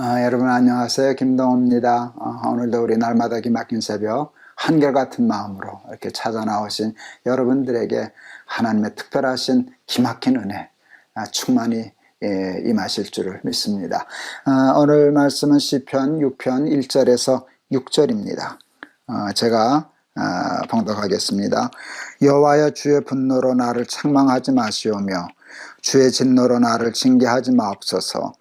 여러분 안녕하세요. 김동호입니다. 오늘도 우리 날마다 기막힌 새벽 한결같은 마음으로 이렇게 찾아 나오신 여러분들에게 하나님의 특별하신 기막힌 은혜 충만히 임하실 줄을 믿습니다. 오늘 말씀은 시편 6편 1절에서 6절입니다. 제가 봉독하겠습니다. 여호와여, 주의 분노로 나를 책망하지 마시오며 주의 진노로 나를 징계하지 마옵소서.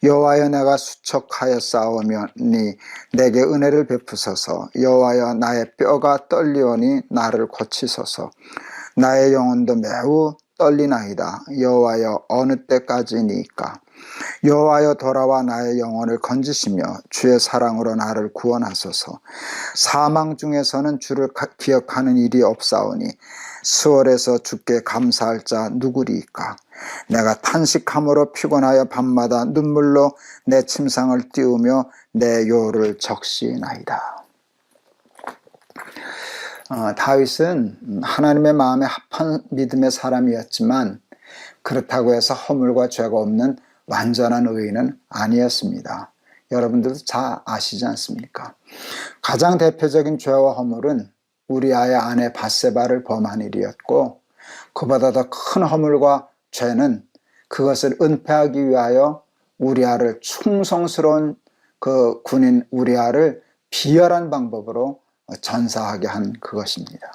여호와여, 내가 수척하여 싸우며니 내게 은혜를 베푸소서. 여호와여, 나의 뼈가 떨리오니 나를 고치소서. 나의 영혼도 매우 떨리나이다. 여호와여, 어느 때까지니까? 여호와여, 돌아와 나의 영혼을 건지시며 주의 사랑으로 나를 구원하소서. 사망 중에서는 주를 기억하는 일이 없사오니 수월에서 주께 감사할 자 누구리이까? 내가 탄식함으로 피곤하여 밤마다 눈물로 내 침상을 띄우며 내 요를 적시나이다. 다윗은 하나님의 마음에 합한 믿음의 사람이었지만 그렇다고 해서 허물과 죄가 없는 완전한 의인은 아니었습니다. 여러분들도 잘 아시지 않습니까? 가장 대표적인 죄와 허물은 우리아의 아내 밧세바를 범한 일이었고, 그보다 더 큰 허물과 죄는 그것을 은폐하기 위하여 우리아를, 충성스러운 그 군인 우리아를 비열한 방법으로 전사하게 한 그것입니다.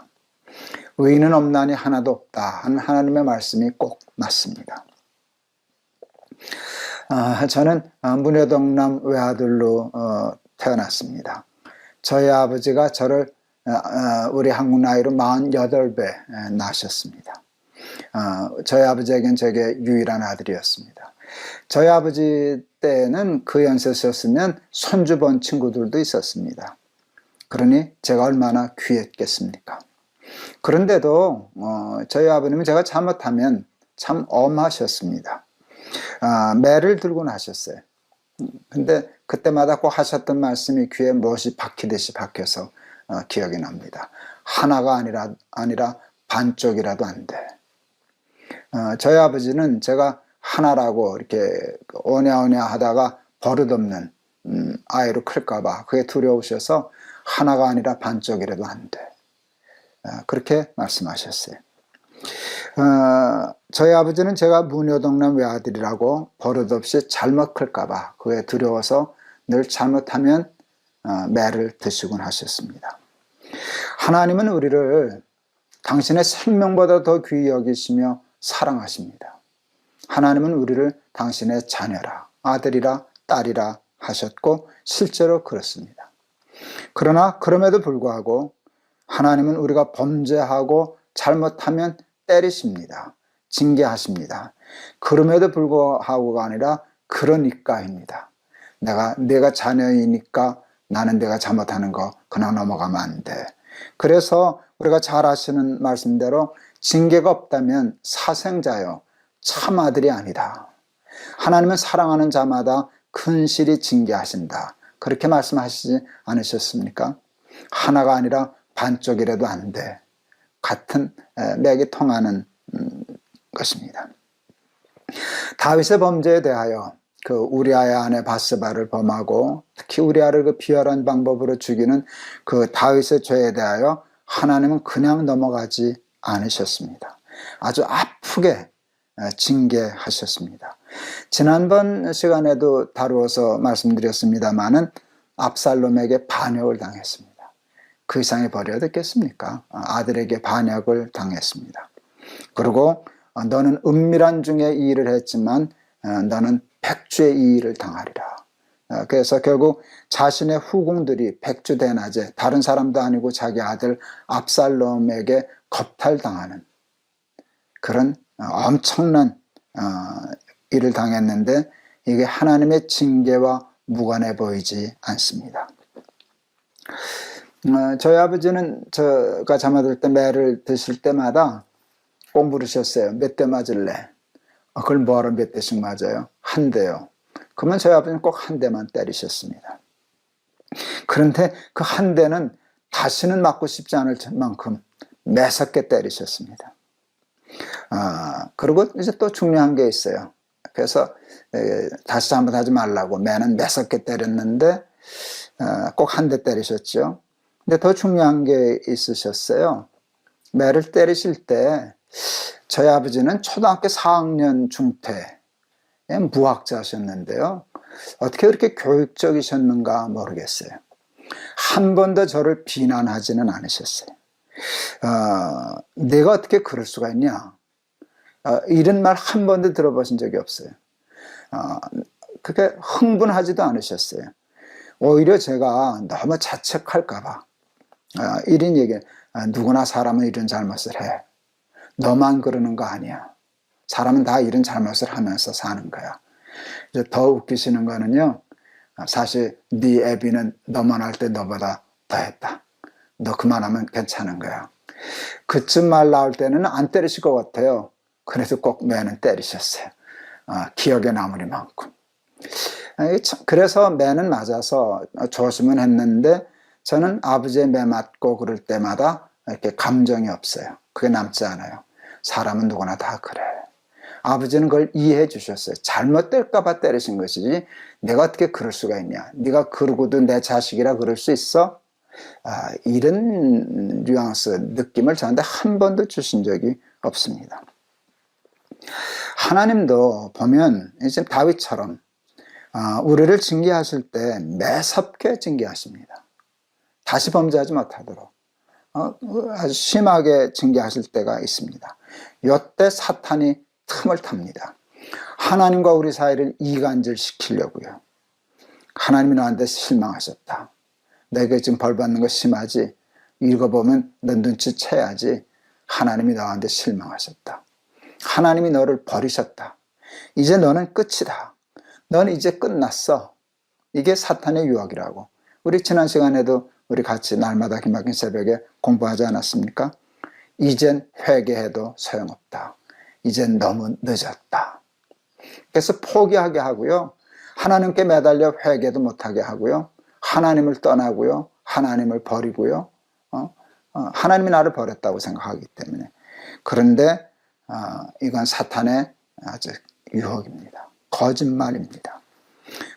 의인은 없나니 하나도 없다 하는 하나님의 말씀이 꼭 맞습니다. 저는 문효동남 외아들로 태어났습니다. 저희 아버지가 저를 우리 한국 나이로 48배 낳으셨습니다. 저희 아버지에겐 제게 유일한 아들이었습니다. 저희 아버지 때는 그 연세셨으면 손주 본 친구들도 있었습니다. 그러니 제가 얼마나 귀했겠습니까? 그런데도 저희 아버님은 제가 잘못하면 참 엄하셨습니다. 매를 들고 나셨어요. 근데 그때마다 꼭 하셨던 말씀이 귀에 못이 박히듯이 박혀서 기억이 납니다. 하나가 아니라 반쪽이라도 안 돼. 저희 아버지는 제가 하나라고 이렇게 오냐오냐 하다가 버릇없는 아이로 클까봐 그게 두려우셔서 하나가 아니라 반쪽이라도 안 돼. 그렇게 말씀하셨어요. 저희 아버지는 제가 문효동남 외아들이라고 버릇없이 잘못 클까봐 그게 두려워서 늘 잘못하면 매를 드시곤 하셨습니다. 하나님은 우리를 당신의 생명보다 더 귀히 여기시며 사랑하십니다. 하나님은 우리를 당신의 자녀라, 아들이라, 딸이라 하셨고 실제로 그렇습니다. 그러나 그럼에도 불구하고 하나님은 우리가 범죄하고 잘못하면 때리십니다. 징계하십니다. 그럼에도 불구하고가 아니라 그러니까입니다. 내가 자녀이니까 나는 내가 잘못하는 거 그냥 넘어가면 안 돼. 그래서 우리가 잘 아시는 말씀대로 징계가 없다면 사생자요 참 아들이 아니다. 하나님은 사랑하는 자마다 근실히 징계하신다. 그렇게 말씀하시지 않으셨습니까? 하나가 아니라 반쪽이라도 안 돼. 같은 맥이 통하는 것입니다. 다윗의 범죄에 대하여 그 우리아의 아내 밧세바를 범하고 특히 우리아를 그 비열한 방법으로 죽이는 그 다윗의 죄에 대하여 하나님은 그냥 넘어가지 않으셨습니다. 아주 아프게 징계하셨습니다. 지난번 시간에도 다루어서 말씀드렸습니다마는 압살롬에게 반역을 당했습니다. 그 이상의 벌이 어딨겠습니까? 아들에게 반역을 당했습니다. 그리고 너는 은밀한 중에 이 일을 했지만 너는 백주의 이 일을 당하리라. 그래서 결국 자신의 후궁들이 백주대낮에 다른 사람도 아니고 자기 아들 압살롬에게 겁탈당하는 그런 엄청난 일을 당했는데 이게 하나님의 징계와 무관해 보이지 않습니다. 저희 아버지는 제가 잠을 때 매를 드실 때마다 꼭 물으셨어요. 몇 대 맞을래? 그걸 뭐하러 몇 대씩 맞아요? 한 대요. 그러면 저희 아버지는 꼭 한 대만 때리셨습니다. 그런데 그 한 대는 다시는 맞고 싶지 않을 만큼 매섭게 때리셨습니다. 그리고 이제 또 중요한 게 있어요. 그래서 다시 잘못하지 말라고 매는 매섭게 때렸는데 꼭 한 대 때리셨죠. 근데 더 중요한 게 있으셨어요. 매를 때리실 때 저희 아버지는 초등학교 4학년 중퇴 무학자셨는데요. 어떻게 그렇게 교육적이셨는가 모르겠어요. 한 번도 저를 비난하지는 않으셨어요. 내가 어떻게 그럴 수가 있냐? 이런 말 한 번도 들어보신 적이 없어요. 그렇게 흥분하지도 않으셨어요. 오히려 제가 너무 자책할까봐 이런 얘기, 누구나 사람은 이런 잘못을 해. 너만 그러는 거 아니야. 사람은 다 이런 잘못을 하면서 사는 거야. 이제 더 웃기시는 거는요, 사실 네 애비는 너만 할 때 너보다 더 했다. 너 그만하면 괜찮은 거야. 그쯤 말 나올 때는 안 때리실 것 같아요. 그래서 꼭 매는 때리셨어요. 기억에 남으리만큼. 그래서 매는 맞아서 조심은 했는데 저는 아버지의 매 맞고 그럴 때마다 이렇게 감정이 없어요. 그게 남지 않아요. 사람은 누구나 다 그래. 아버지는 그걸 이해해 주셨어요. 잘못될까 봐 때리신 것이지 내가 어떻게 그럴 수가 있냐. 네가 그러고도 내 자식이라 그럴 수 있어? 이런 뉘앙스, 느낌을 저한테 한 번도 주신 적이 없습니다. 하나님도 보면 이제 다윗처럼 우리를 징계하실 때 매섭게 징계하십니다. 다시 범죄하지 못하도록 아주 심하게 징계하실 때가 있습니다. 이때 사탄이 틈을 탑니다. 하나님과 우리 사이를 이간질 시키려고요. 하나님이 나한테 실망하셨다. 내가 지금 벌 받는 거 심하지? 읽어보면 너 눈치채야지. 하나님이 너한테 실망하셨다. 하나님이 너를 버리셨다. 이제 너는 끝이다. 너는 이제 끝났어. 이게 사탄의 유혹이라고. 우리 지난 시간에도 우리 같이 날마다 기막힌 새벽에 공부하지 않았습니까? 이젠 회개해도 소용없다. 이젠 너무 늦었다. 그래서 포기하게 하고요. 하나님께 매달려 회개도 못하게 하고요. 하나님을 떠나고요. 하나님을 버리고요. 하나님이 나를 버렸다고 생각하기 때문에. 그런데 이건 사탄의 아주 유혹입니다. 거짓말입니다.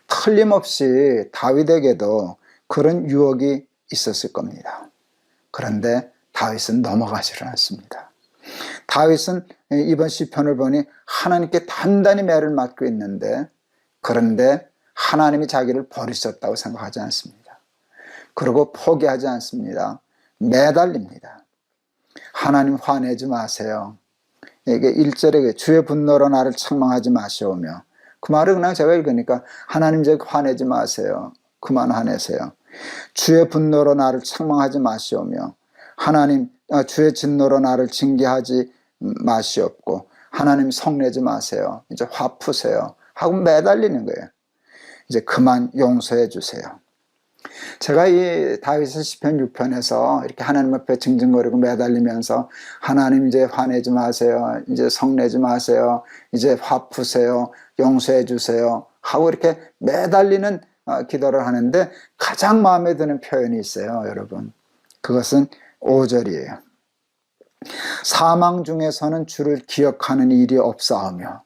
틀림없이 다윗에게도 그런 유혹이 있었을 겁니다. 그런데 다윗은 넘어가지를 않습니다. 다윗은 이번 시편을 보니 하나님께 단단히 매를 맞고 있는데, 그런데 하나님이 자기를 버리셨다고 생각하지 않습니다. 그리고 포기하지 않습니다. 매달립니다. 하나님 화내지 마세요. 이게 1절에 주의 분노로 나를 책망하지 마시오며, 그 말을 그냥 제가 읽으니까 하나님 이제 화내지 마세요. 그만 화내세요. 주의 분노로 나를 책망하지 마시오며, 하나님 주의 진노로 나를 징계하지 마시옵고, 하나님 성내지 마세요. 이제 화 푸세요 하고 매달리는 거예요. 이제 그만 용서해 주세요. 제가 이 다윗의 시편 6편에서 이렇게 하나님 앞에 징징거리고 매달리면서 하나님 이제 화내지 마세요. 이제 성내지 마세요. 이제 화 푸세요. 용서해 주세요 하고 이렇게 매달리는 기도를 하는데 가장 마음에 드는 표현이 있어요, 여러분. 그것은 5절이에요. 사망 중에서는 주를 기억하는 일이 없사오며.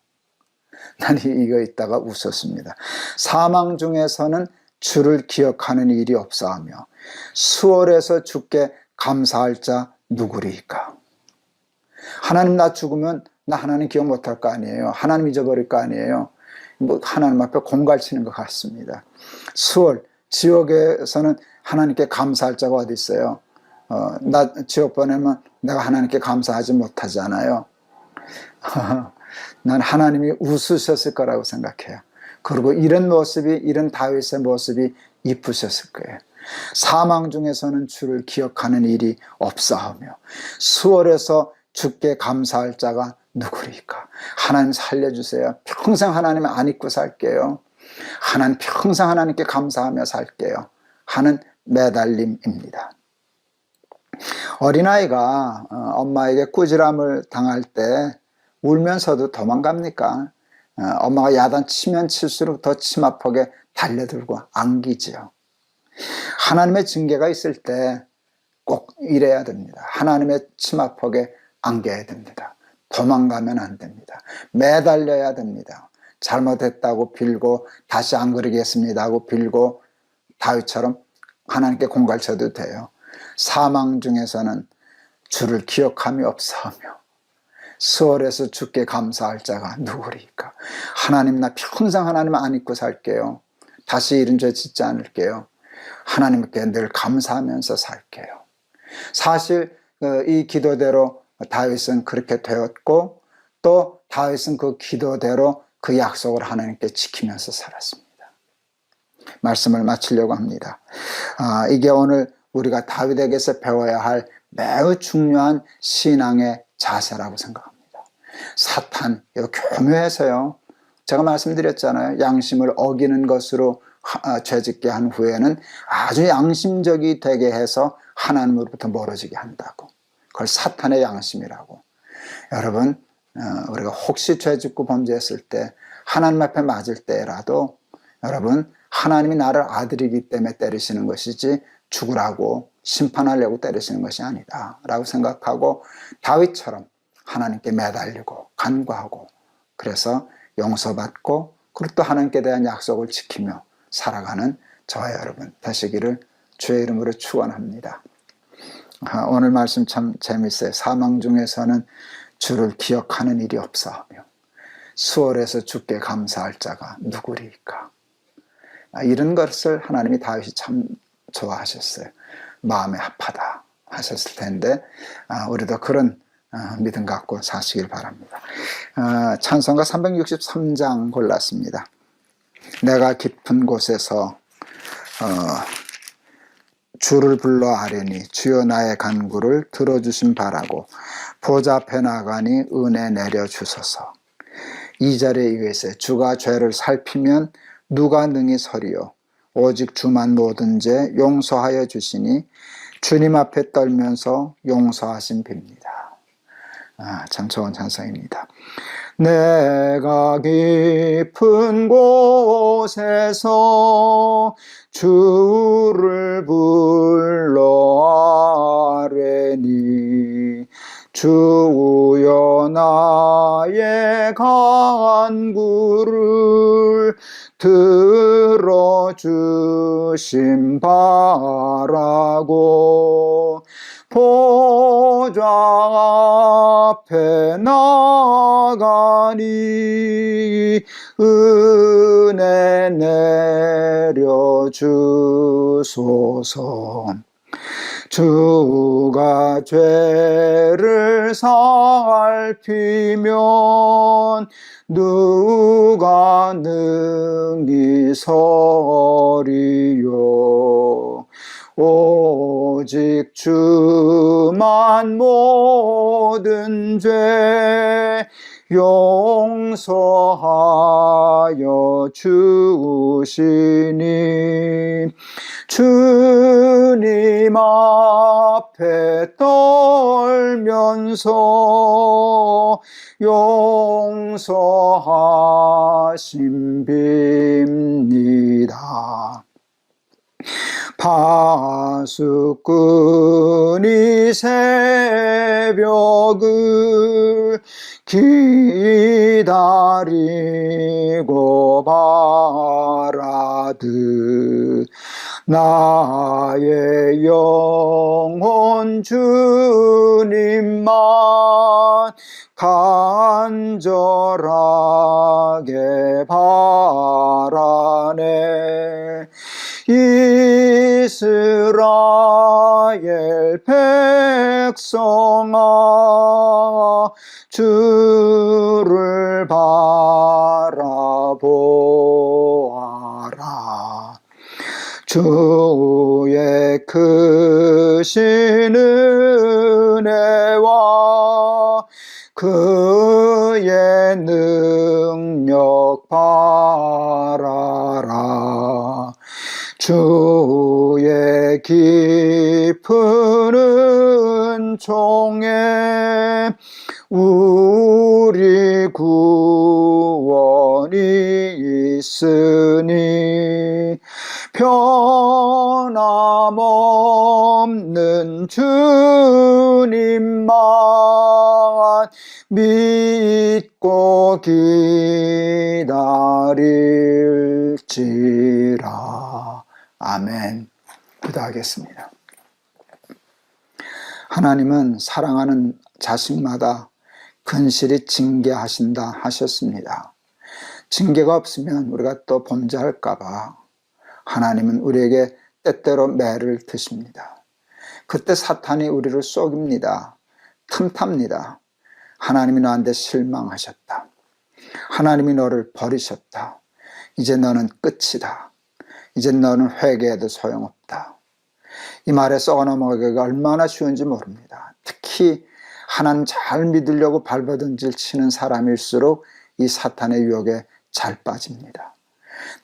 난 이거 있다가 웃었습니다. 사망 중에서는 주를 기억하는 일이 없사오며 수월에서 주께 감사할 자 누구리까? 하나님 나 죽으면 나 하나님 기억 못할 거 아니에요. 하나님 잊어버릴 거 아니에요. 뭐 하나님 앞에 공갈치는 것 같습니다. 수월, 지옥에서는 하나님께 감사할 자가 어디 있어요? 나 지옥 보내면 내가 하나님께 감사하지 못하잖아요. 난 하나님이 웃으셨을 거라고 생각해요. 그리고 이런 모습이, 이런 다윗의 모습이 이쁘셨을 거예요. 사망 중에서는 주를 기억하는 일이 없사하며 수월에서 주께 감사할 자가 누구리까? 하나님 살려주세요. 평생 하나님 안 잊고 살게요. 하나님 평생 하나님께 감사하며 살게요 하는 매달림입니다. 어린아이가 엄마에게 꾸지람을 당할 때 울면서도 도망갑니까? 엄마가 야단치면 칠수록 더 치마폭에 달려들고 안기지요. 하나님의 징계가 있을 때 꼭 이래야 됩니다. 하나님의 치마폭에 안겨야 됩니다. 도망가면 안 됩니다. 매달려야 됩니다. 잘못했다고 빌고 다시 안 그러겠습니다 하고 빌고 다윗처럼 하나님께 공갈 쳐도 돼요. 사망 중에서는 주를 기억함이 없사하며 수월해서 주께 감사할 자가 누구리까. 하나님, 나 평생 하나님 안 잊고 살게요. 다시 이런 죄 짓지 않을게요. 하나님께 늘 감사하면서 살게요. 사실 이 기도대로 다윗은 그렇게 되었고, 또 다윗은 그 기도대로 그 약속을 하나님께 지키면서 살았습니다. 말씀을 마치려고 합니다. 이게 오늘 우리가 다윗에게서 배워야 할 매우 중요한 신앙의 자세라고 생각합니다. 사탄, 이거 교묘해서요. 제가 말씀드렸잖아요. 양심을 어기는 것으로 죄짓게 한 후에는 아주 양심적이 되게 해서 하나님으로부터 멀어지게 한다고. 그걸 사탄의 양심이라고. 여러분, 우리가 혹시 죄짓고 범죄했을 때 하나님 앞에 맞을 때라도 여러분, 하나님이 나를 아들이기 때문에 때리시는 것이지 죽으라고 심판하려고 때리시는 것이 아니다 라고 생각하고 다윗처럼 하나님께 매달리고 간구하고 그래서 용서받고 그리고 또 하나님께 대한 약속을 지키며 살아가는 저와 여러분 되시기를 주의 이름으로 축원합니다. 오늘 말씀 참 재밌어요. 사망 중에서는 주를 기억하는 일이 없사하며 수월해서 주께 감사할 자가 누구리까. 이런 것을 하나님이 다윗이 참 좋아하셨어요. 마음에 합하다 하셨을 텐데 우리도 그런 믿음 갖고 사시길 바랍니다. 찬송가 363장 골랐습니다. 내가 깊은 곳에서 주를 불러 아뢰니 주여 나의 간구를 들어주심 바라고 보좌 앞에 나가니 은혜 내려주소서. 2절에 의해서 주가 죄를 살피면 누가 능히 서리요 오직 주만 모든 죄 용서하여 주시니 주님 앞에 떨면서 용서하신 빕니다. 참 좋은 찬송입니다. 내가 깊은 곳에서 주를 불러 아뢰니 주여 나의 간구를 들어주심 바라고 보좌 앞에 나가니 은혜 내려주소서. 주가 죄를 살피면 누가 능히 서리요 오직 주만 모든 죄 용서하여 주시니 주님 앞에 떨면서 용서하심 빕니다. 파수꾼이 새벽을 기다리고 바라듯 나의 영혼 주님만 간절하게 바라네. 이스라엘 백성아 주를 바라보아라. 주의 크신 은혜와 그의 능력 바라라. 주의 깊은 은총에 우리 구원이 있으니 변함없는 주님만 믿고 기다릴지라. 아멘. 기도하겠습니다. 하나님은 사랑하는 자식마다 근실히 징계하신다 하셨습니다. 징계가 없으면 우리가 또 범죄할까봐 하나님은 우리에게 때때로 매를 드십니다. 그때 사탄이 우리를 속입니다. 틈탑니다. 하나님이 너한테 실망하셨다. 하나님이 너를 버리셨다. 이제 너는 끝이다. 이제 너는 회개해도 소용없다. 이 말에 썩어 넘어가기가 얼마나 쉬운지 모릅니다. 특히 하나님 잘 믿으려고 발버둥질 치는 사람일수록 이 사탄의 유혹에 잘 빠집니다.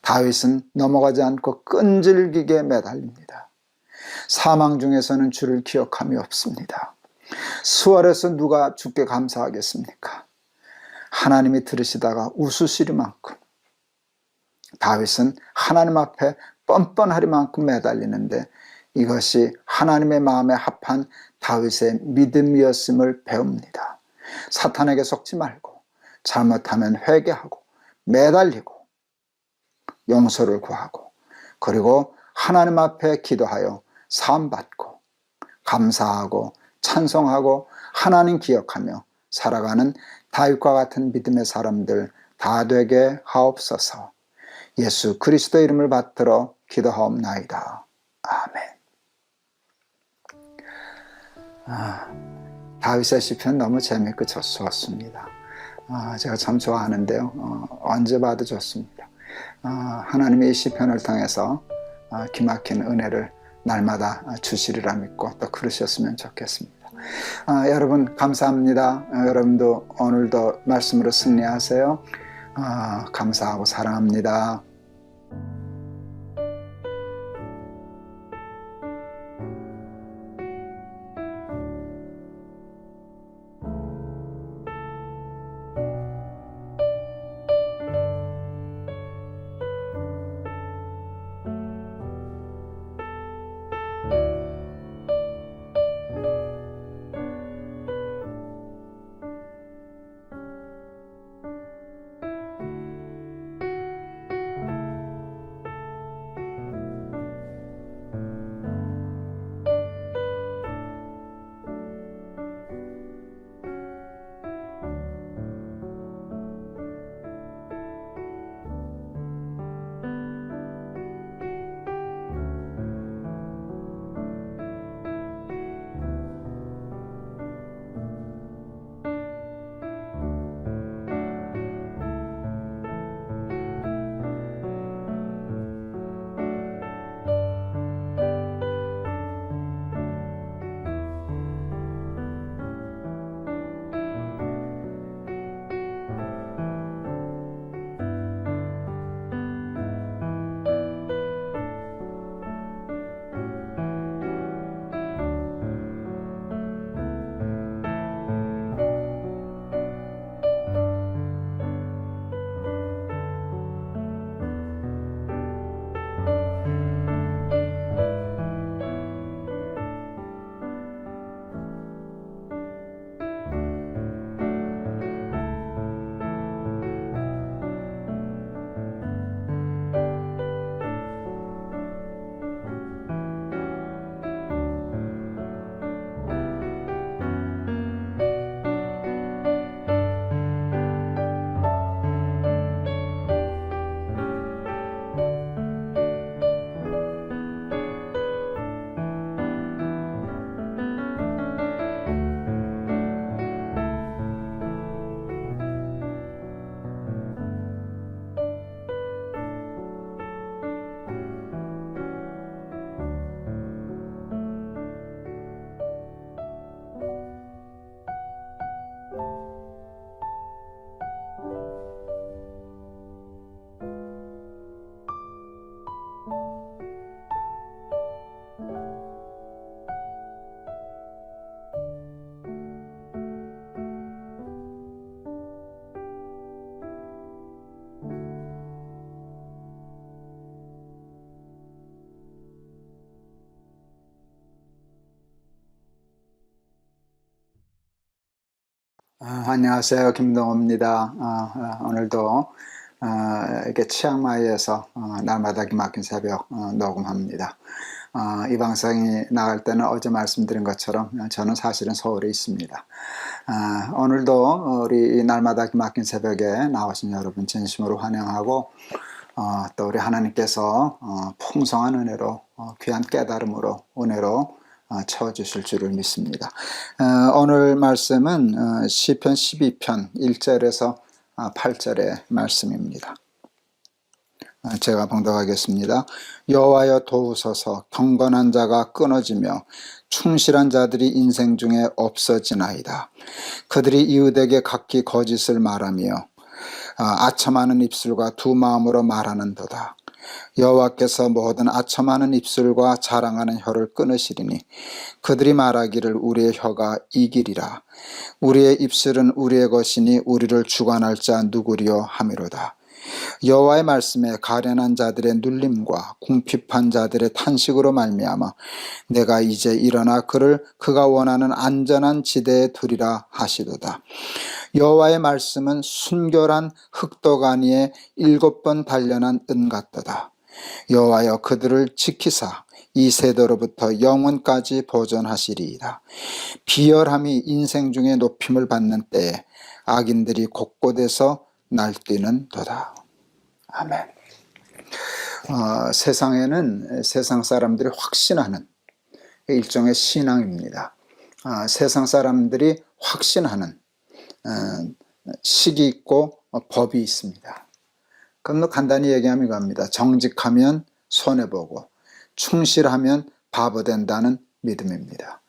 다윗은 넘어가지 않고 끈질기게 매달립니다. 사망 중에서는 주를 기억함이 없습니다. 수월해서 누가 주께 감사하겠습니까? 하나님이 들으시다가 웃으시리만큼 다윗은 하나님 앞에 뻔뻔하리만큼 매달리는데 이것이 하나님의 마음에 합한 다윗의 믿음이었음을 배웁니다. 사탄에게 속지 말고 잘못하면 회개하고 매달리고 용서를 구하고 그리고 하나님 앞에 기도하여 사함받고 감사하고 찬송하고 하나님 기억하며 살아가는 다윗과 같은 믿음의 사람들 다 되게 하옵소서. 예수 그리스도 이름을 받들어 기도하옵나이다. 아멘. 다윗의 시편 너무 재밌고 좋습니다. 제가 참 좋아하는데요. 언제 봐도 좋습니다. 하나님의 이 시편을 통해서 기막힌 은혜를 날마다 주시리라 믿고 또 그러셨으면 좋겠습니다. 여러분 감사합니다. 여러분도 오늘도 말씀으로 승리하세요. 감사하고 사랑합니다. 안녕하세요. 김동호입니다. 오늘도 이렇게 치앙마이에서 날마다 기막힌 새벽 녹음합니다. 이 방송이 나갈 때는 어제 말씀드린 것처럼 저는 사실은 서울에 있습니다. 오늘도 우리 날마다 기막힌 새벽에 나오신 여러분 진심으로 환영하고 또 우리 하나님께서 풍성한 은혜로 귀한 깨달음으로 은혜로 채워주실 줄을 믿습니다. 오늘 말씀은 시편 12편 1절에서 8절의 말씀입니다. 제가 봉독하겠습니다. 여호와여 도우소서. 경건한 자가 끊어지며 충실한 자들이 인생 중에 없어지나이다. 그들이 이웃에게 각기 거짓을 말하며 아첨하는 입술과 두 마음으로 말하는도다. 여호와께서 모든 아첨하는 입술과 자랑하는 혀를 끊으시리니 그들이 말하기를 우리의 혀가 이기리라. 우리의 입술은 우리의 것이니 우리를 주관할 자 누구리요 하미로다. 여호와의 말씀에 가련한 자들의 눌림과 궁핍한 자들의 탄식으로 말미암아 내가 이제 일어나 그가 원하는 안전한 지대에 두리라 하시도다. 여호와의 말씀은 순결한 흑도가니에 7번 단련한 은 같도다. 여호와여 그들을 지키사 이 세대로부터 영원까지 보존하시리이다. 비열함이 인생 중에 높임을 받는 때에 악인들이 곳곳에서 날뛰는 도다. 아멘. 세상에는 세상 사람들이 확신하는 일종의 신앙입니다. 세상 사람들이 확신하는 식이 있고 법이 있습니다. 그럼 간단히 얘기하면 이겁니다. 정직하면 손해보고 충실하면 바보 된다는 믿음입니다.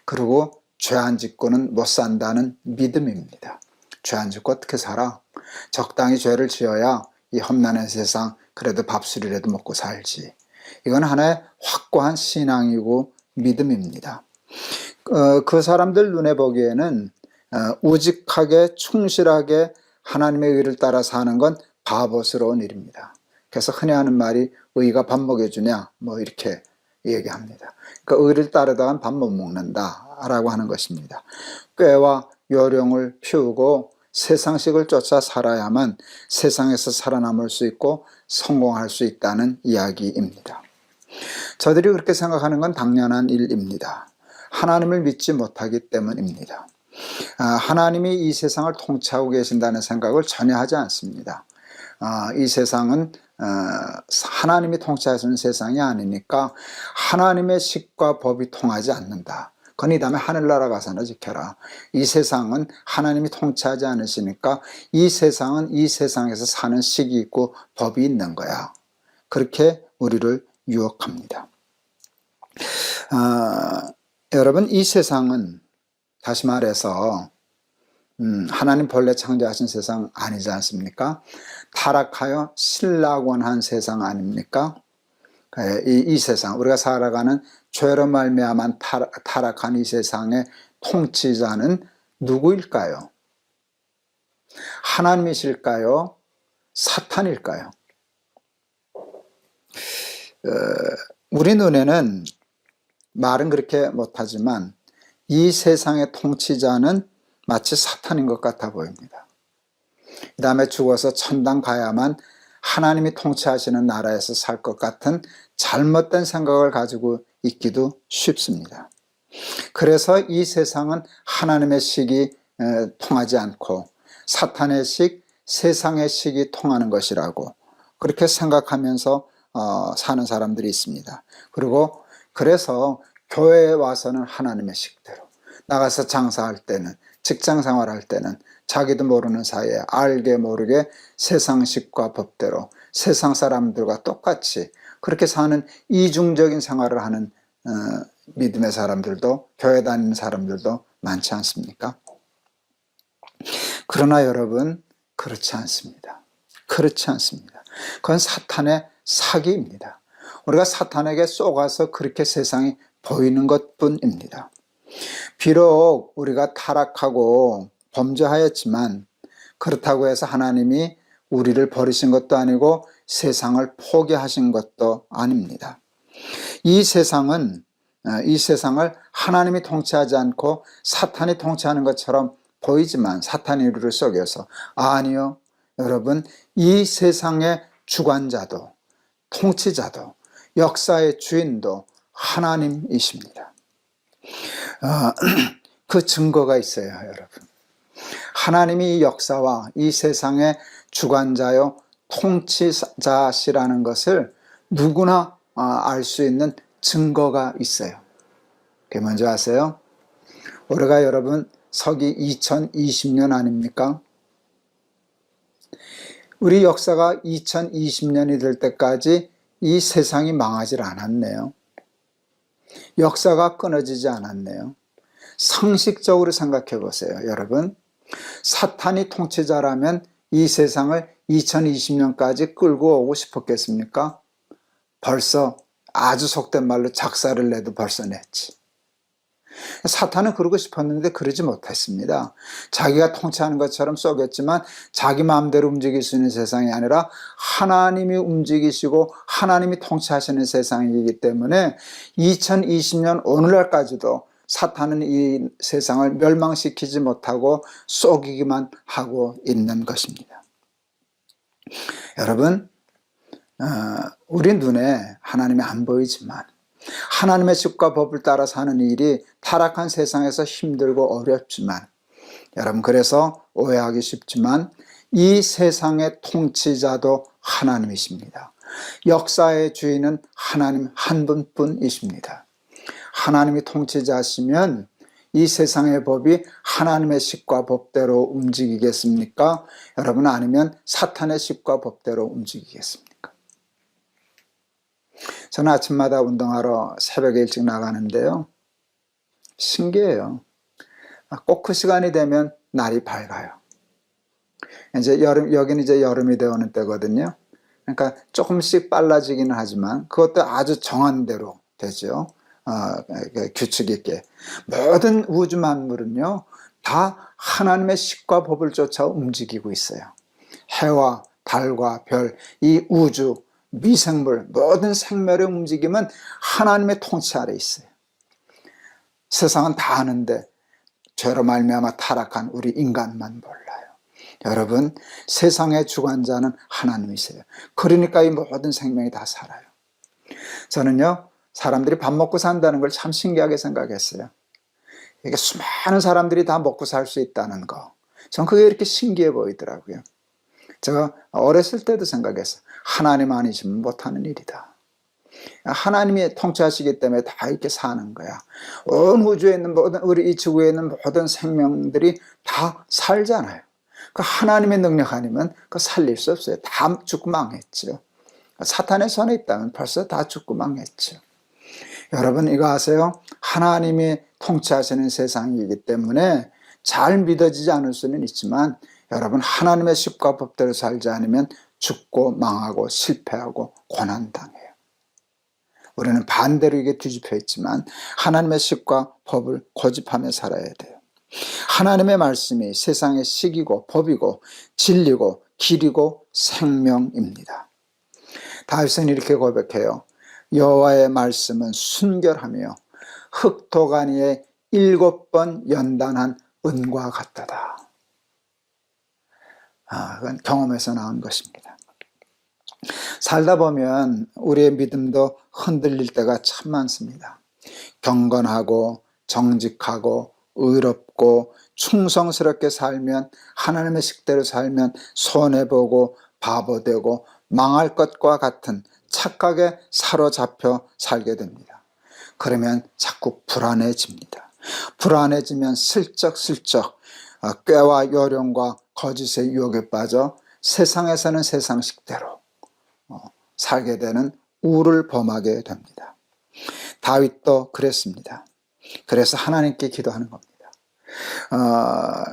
그리고 죄 안 짓고는 못 산다는 믿음입니다. 죄 안 짓고 어떻게 살아? 적당히 죄를 지어야 이 험난한 세상 그래도 밥술이라도 먹고 살지. 이건 하나의 확고한 신앙이고 믿음입니다. 그 사람들 눈에 보기에는 우직하게 충실하게 하나님의 의를 따라 사는 건 바보스러운 일입니다. 그래서 흔히 하는 말이 의가 밥 먹여주냐 뭐 이렇게 얘기합니다. 그러니까 의를 따르다간 밥 못 먹는다 라고 하는 것입니다. 꾀와 요령을 피우고 세상식을 쫓아 살아야만 세상에서 살아남을 수 있고 성공할 수 있다는 이야기입니다. 저들이 그렇게 생각하는 건 당연한 일입니다. 하나님을 믿지 못하기 때문입니다. 하나님이 이 세상을 통치하고 계신다는 생각을 전혀 하지 않습니다. 이 세상은 하나님이 통치하시는 세상이 아니니까 하나님의 식과 법이 통하지 않는다. 그건 이 다음에 하늘나라 가서나 지켜라. 이 세상은 하나님이 통치하지 않으시니까 이 세상은 이 세상에서 사는 식이 있고 법이 있는 거야. 그렇게 우리를 유혹합니다. 여러분, 이 세상은 다시 말해서 하나님 본래 창조하신 세상 아니지 않습니까? 타락하여 신락원한 세상 아닙니까? 이 세상, 우리가 살아가는 죄로 말미암아 타락한 이 세상의 통치자는 누구일까요? 하나님이실까요? 사탄일까요? 우리 눈에는 말은 그렇게 못하지만 이 세상의 통치자는 마치 사탄인 것 같아 보입니다. 그 다음에 죽어서 천당 가야만 하나님이 통치하시는 나라에서 살 것 같은 잘못된 생각을 가지고 있기도 쉽습니다. 그래서 이 세상은 하나님의 식이 통하지 않고 사탄의 식, 세상의 식이 통하는 것이라고 그렇게 생각하면서 사는 사람들이 있습니다. 그리고 그래서 교회에 와서는 하나님의 식대로, 나가서 장사할 때는, 직장 생활할 때는 자기도 모르는 사이에 알게 모르게 세상식과 법대로 세상 사람들과 똑같이 그렇게 사는 이중적인 생활을 하는 믿음의 사람들도, 교회 다니는 사람들도 많지 않습니까? 그러나 여러분, 그렇지 않습니다. 그렇지 않습니다. 그건 사탄의 사기입니다. 우리가 사탄에게 쏘가서 그렇게 세상이 보이는 것뿐입니다. 비록 우리가 타락하고 범죄하였지만 그렇다고 해서 하나님이 우리를 버리신 것도 아니고 세상을 포기하신 것도 아닙니다. 이 세상을 하나님이 통치하지 않고 사탄이 통치하는 것처럼 보이지만 사탄이 우리를 속여서 아니요, 여러분, 이 세상의 주관자도 통치자도 역사의 주인도 하나님이십니다. 그 증거가 있어요, 여러분. 하나님이 이 역사와 이 세상의 주관자요 통치자시라는 것을 누구나 알 수 있는 증거가 있어요. 그게 뭔지 아세요? 올해가 여러분 서기 2020년 아닙니까? 우리 역사가 2020년이 될 때까지 이 세상이 망하질 않았네요. 역사가 끊어지지 않았네요. 상식적으로 생각해 보세요, 여러분. 사탄이 통치자라면 이 세상을 2020년까지 끌고 오고 싶었겠습니까? 벌써 아주 속된 말로 작사를 내도 벌써 냈지. 사탄은 그러고 싶었는데 그러지 못했습니다. 자기가 통치하는 것처럼 쏘겠지만 자기 마음대로 움직일 수 있는 세상이 아니라 하나님이 움직이시고 하나님이 통치하시는 세상이기 때문에 2020년 오늘날까지도 사탄은 이 세상을 멸망시키지 못하고 쏘기만 하고 있는 것입니다. 여러분, 우리 눈에 하나님이 안 보이지만 하나님의 식과 법을 따라 사는 일이 타락한 세상에서 힘들고 어렵지만, 여러분, 그래서 오해하기 쉽지만 이 세상의 통치자도 하나님이십니다. 역사의 주인은 하나님 한 분뿐이십니다. 하나님이 통치자시면 이 세상의 법이 하나님의 식과 법대로 움직이겠습니까? 여러분, 아니면 사탄의 식과 법대로 움직이겠습니까? 저는 아침마다 운동하러 새벽에 일찍 나가는데요. 신기해요. 꼭 그 시간이 되면 날이 밝아요. 이제 여기는 이제 여름이 되어오는 때거든요. 그러니까 조금씩 빨라지기는 하지만 그것도 아주 정한 대로 되죠. 규칙 있게. 모든 우주 만물은요, 다 하나님의 식과 법을 쫓아 움직이고 있어요. 해와 달과 별, 이 우주, 미생물, 모든 생명의 움직임은 하나님의 통치 아래 있어요. 세상은 다 아는데 죄로 말미암아 타락한 우리 인간만 몰라요. 여러분, 세상의 주관자는 하나님이세요. 그러니까 이 모든 생명이 다 살아요. 저는요, 사람들이 밥 먹고 산다는 걸 참 신기하게 생각했어요. 이게 수많은 사람들이 다 먹고 살 수 있다는 거, 전 그게 이렇게 신기해 보이더라고요. 제가 어렸을 때도 생각했어요. 하나님 아니시면 못하는 일이다. 하나님이 통치하시기 때문에 다 이렇게 사는 거야. 온 우주에 있는 모든, 우리 이 지구에 있는 모든 생명들이 다 살잖아요. 그 하나님의 능력 아니면 그 살릴 수 없어요. 다 죽고 망했죠. 사탄의 손에 있다면 벌써 다 죽고 망했죠. 여러분, 이거 아세요? 하나님이 통치하시는 세상이기 때문에 잘 믿어지지 않을 수는 있지만, 여러분, 하나님의 식과 법대로 살지 않으면 죽고 망하고 실패하고 고난당해요. 우리는 반대로 이게 뒤집혀 있지만 하나님의 식과 법을 고집하며 살아야 돼요. 하나님의 말씀이 세상의 식이고 법이고 진리고 길이고 생명입니다. 다윗은 이렇게 고백해요. 여호와의 말씀은 순결하며 흑토가니에 7번 연단한 은과 같도다. 그건 경험에서 나온 것입니다. 살다 보면 우리의 믿음도 흔들릴 때가 참 많습니다. 경건하고 정직하고 의롭고 충성스럽게 살면, 하나님의 식대로 살면 손해보고 바보되고 망할 것과 같은 착각에 사로잡혀 살게 됩니다. 그러면 자꾸 불안해집니다. 불안해지면 슬쩍슬쩍 꾀와 요령과 거짓의 유혹에 빠져 세상에서는 세상식대로 살게 되는 우를 범하게 됩니다. 다윗도 그랬습니다. 그래서 하나님께 기도하는 겁니다.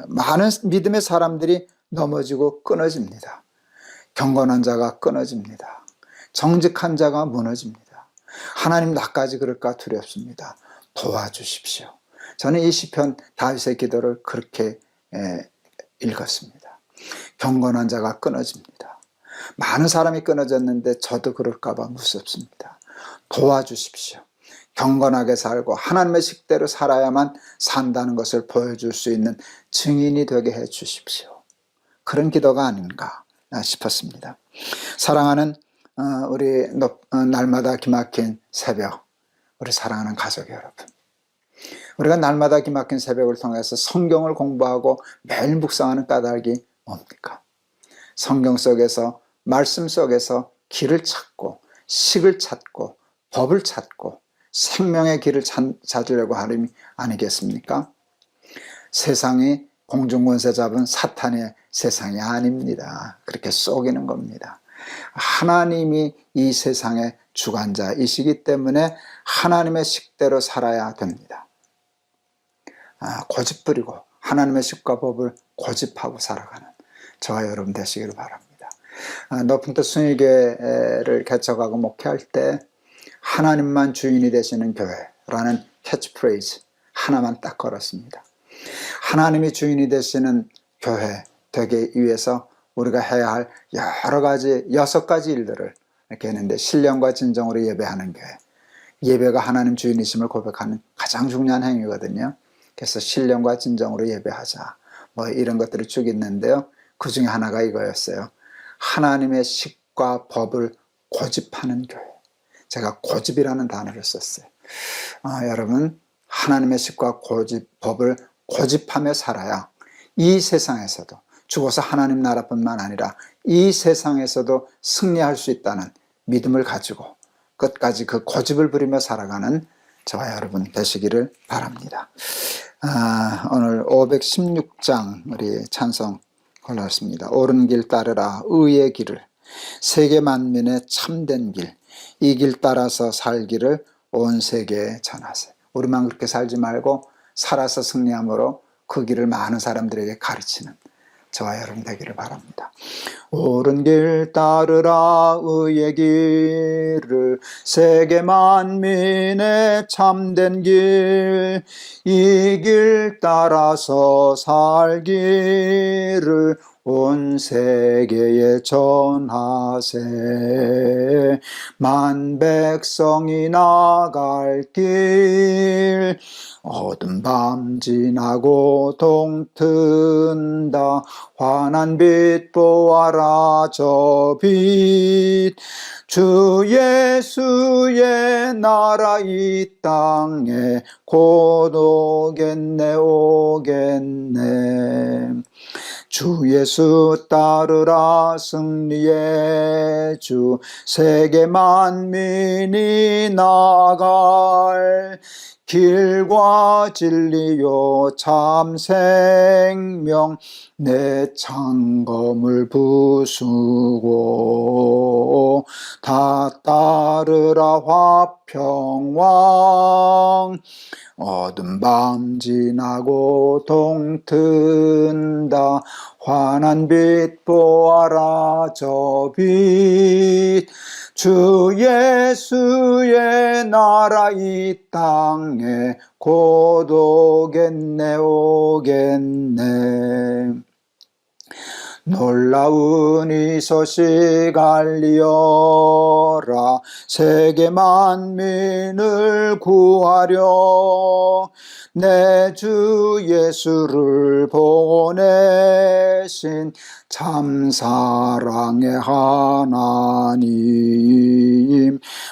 많은 믿음의 사람들이 넘어지고 끊어집니다. 경건한 자가 끊어집니다. 정직한 자가 무너집니다. 하나님, 나까지 그럴까 두렵습니다. 도와주십시오. 저는 이 시편 다윗의 기도를 그렇게 읽었습니다. 경건한 자가 끊어집니다. 많은 사람이 끊어졌는데 저도 그럴까 봐 무섭습니다. 도와주십시오. 경건하게 살고 하나님의 식대로 살아야만 산다는 것을 보여줄 수 있는 증인이 되게 해 주십시오. 그런 기도가 아닌가 싶었습니다. 사랑하는 우리 날마다 기막힌 새벽, 우리 사랑하는 가족 여러분, 우리가 날마다 기막힌 새벽을 통해서 성경을 공부하고 매일 묵상하는 까닭이 뭡니까? 성경 속에서, 말씀 속에서 길을 찾고 식을 찾고 법을 찾고 생명의 길을 찾으려고 하는 아니겠습니까? 세상이 공중권세 잡은 사탄의 세상이 아닙니다. 그렇게 속이는 겁니다. 하나님이 이 세상의 주관자이시기 때문에 하나님의 식대로 살아야 됩니다. 고집부리고 하나님의 식과 법을 고집하고 살아가는 저와 여러분 되시기를 바랍니다. 높은 뜻 순위교회를 개척하고 목회할 때 하나님만 주인이 되시는 교회라는 캐치프레이즈 하나만 딱 걸었습니다. 하나님이 주인이 되시는 교회 되기 위해서 우리가 해야 할 여러 가지 6가지 일들을 이렇게 했는데, 신령과 진정으로 예배하는 교회, 예배가 하나님 주인이심을 고백하는 가장 중요한 행위거든요. 그래서 신령과 진정으로 예배하자, 뭐 이런 것들을 쭉 있는데요, 그 중에 하나가 이거였어요. 하나님의 식과 법을 고집하는 교회. 제가 고집이라는 단어를 썼어요. 여러분, 하나님의 식과 법을 고집하며 살아야 이 세상에서도, 죽어서 하나님 나라뿐만 아니라 이 세상에서도 승리할 수 있다는 믿음을 가지고 끝까지 그 고집을 부리며 살아가는 저와 여러분 되시기를 바랍니다. 오늘 516장 우리 찬송 골랐습니다. 옳은 길 따르라 의의 길을, 세계 만민의 참된 길, 이 길 따라서 살기를 온 세계에 전하세요. 우리만 그렇게 살지 말고 살아서 승리함으로 그 길을 많은 사람들에게 가르치는 저와 여러분 되기를 바랍니다. 옳은 길 따르라 의의 길을, 세계 만민의 참된 길, 이 길 따라서 살기를 온 세계에 전하세. 만 백성이 나갈 길, 어두운 밤 지나고 동튼다. 환한 빛 보아라 저 빛, 주 예수의 나라 이 땅에 곧 오겠네 오겠네. 주 예수 따르라 승리의 주, 세계 만민이 나갈 길과 진리요 참 생명, 내 창검을 부수고 다 따르라 화평왕. 어두운 밤 지나고 동튼다. 환한 빛 보아라 저 빛, 주 예수의 나라 이 땅에 곧 오겠네 오겠네. 놀라운 이 소식 알리어라, 세계 만민을 구하려 내 주 예수를 보내신 참 사랑의 하나님.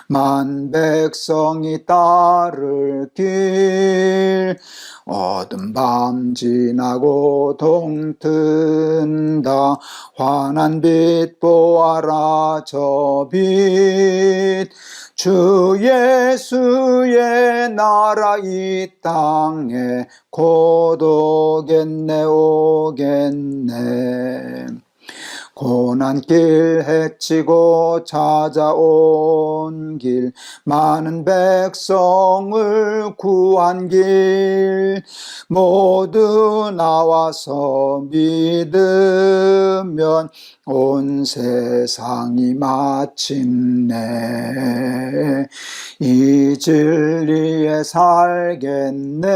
만 백성이 따를 길, 어두운 밤 지나고 동튼다. 환한 빛 보아라 저 빛, 주 예수의 나라 이 땅에 곧 오겠네 오겠네. 고난길 헤치고 찾아온 길, 많은 백성을 구한 길, 모두 나와서 믿으면 온 세상이 마침내 이 진리에 살겠네.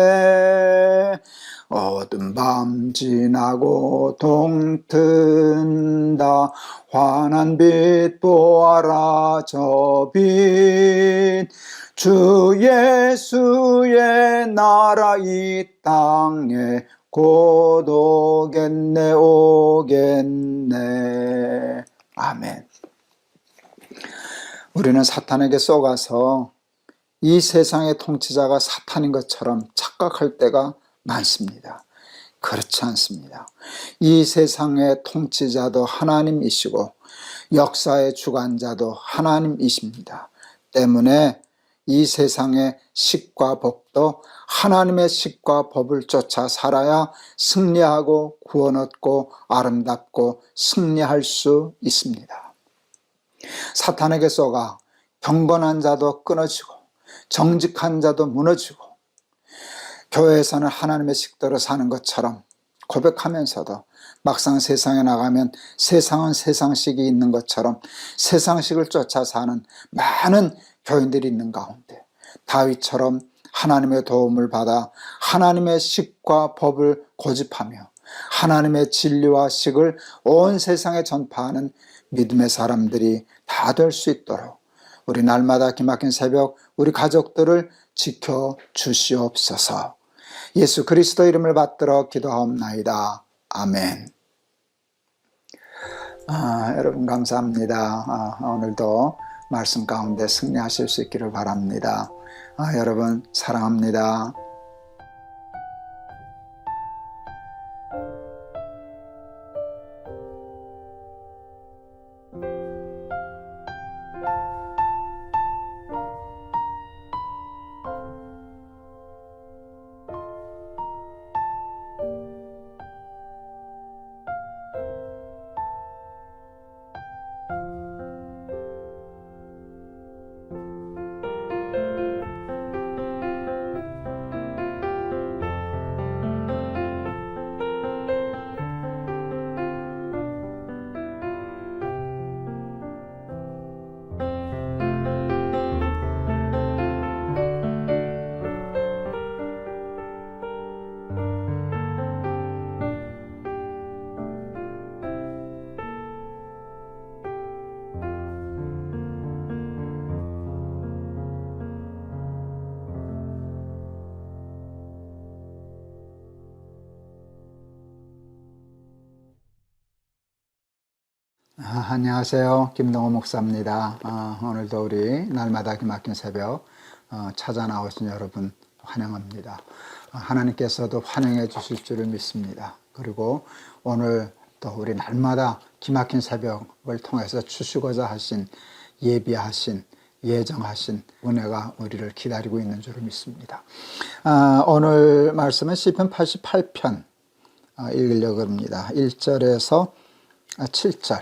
어두운 밤 지나고 동튼다. 환한 빛 보아라 저 빛, 주 예수의 나라 이 땅에 곧 오겠네 오겠네. 아멘. 우리는 사탄에게 쏘가서 이 세상의 통치자가 사탄인 것처럼 착각할 때가 많습니다. 그렇지 않습니다. 이 세상의 통치자도 하나님이시고 역사의 주관자도 하나님이십니다. 때문에 이 세상의 식과 법도 하나님의 식과 법을 쫓아 살아야 승리하고 구원 얻고 아름답고 승리할 수 있습니다. 사탄에게 쏘가 경건한 자도 끊어지고 정직한 자도 무너지고 교회에서는 하나님의 식대로 사는 것처럼 고백하면서도 막상 세상에 나가면 세상은 세상식이 있는 것처럼 세상식을 쫓아 사는 많은 교인들이 있는 가운데 다윗처럼 하나님의 도움을 받아 하나님의 식과 법을 고집하며 하나님의 진리와 식을 온 세상에 전파하는 믿음의 사람들이 다 될 수 있도록 우리 날마다 기막힌 새벽 우리 가족들을 지켜 주시옵소서. 예수 그리스도 이름을 받들어 기도하옵나이다. 아멘. 여러분 감사합니다. 오늘도 말씀 가운데 승리하실 수 있기를 바랍니다. 여러분 사랑합니다. 안녕하세요. 김동호 목사입니다. 오늘도 우리 날마다 기막힌 새벽 찾아 나오신 여러분 환영합니다. 하나님께서도 환영해 주실 줄을 믿습니다. 그리고 오늘 또 우리 날마다 기막힌 새벽을 통해서 주시고자 하신 예비하신 예정하신 은혜가 우리를 기다리고 있는 줄을 믿습니다. 오늘 말씀은 시편 88편 읽으려고 합니다. 1절에서 7절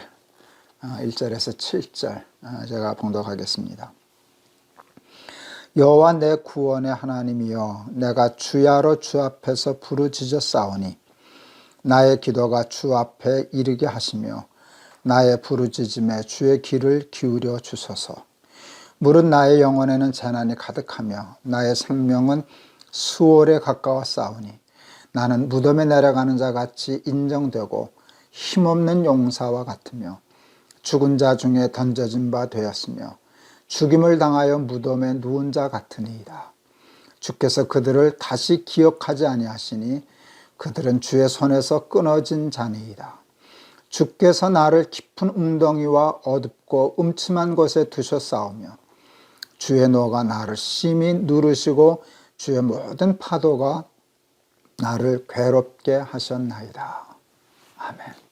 1절에서 7절 제가 봉독하겠습니다. 여호와 내 구원의 하나님이여 내가 주야로 주 앞에서 부르짖었사오니 나의 기도가 주 앞에 이르게 하시며 나의 부르짖음에 주의 귀를 기울여 주소서. 물은 나의 영혼에는 재난이 가득하며 나의 생명은 수월에 가까웠사오니 나는 무덤에 내려가는 자 같이 인정되고 힘없는 용사와 같으며 죽은 자 중에 던져진 바 되었으며 죽임을 당하여 무덤에 누운 자 같으니이다. 주께서 그들을 다시 기억하지 아니하시니 그들은 주의 손에서 끊어진 자니이다. 주께서 나를 깊은 웅덩이와 어둡고 음침한 곳에 두셨사오며 주의 노가 나를 심히 누르시고 주의 모든 파도가 나를 괴롭게 하셨나이다. 아멘.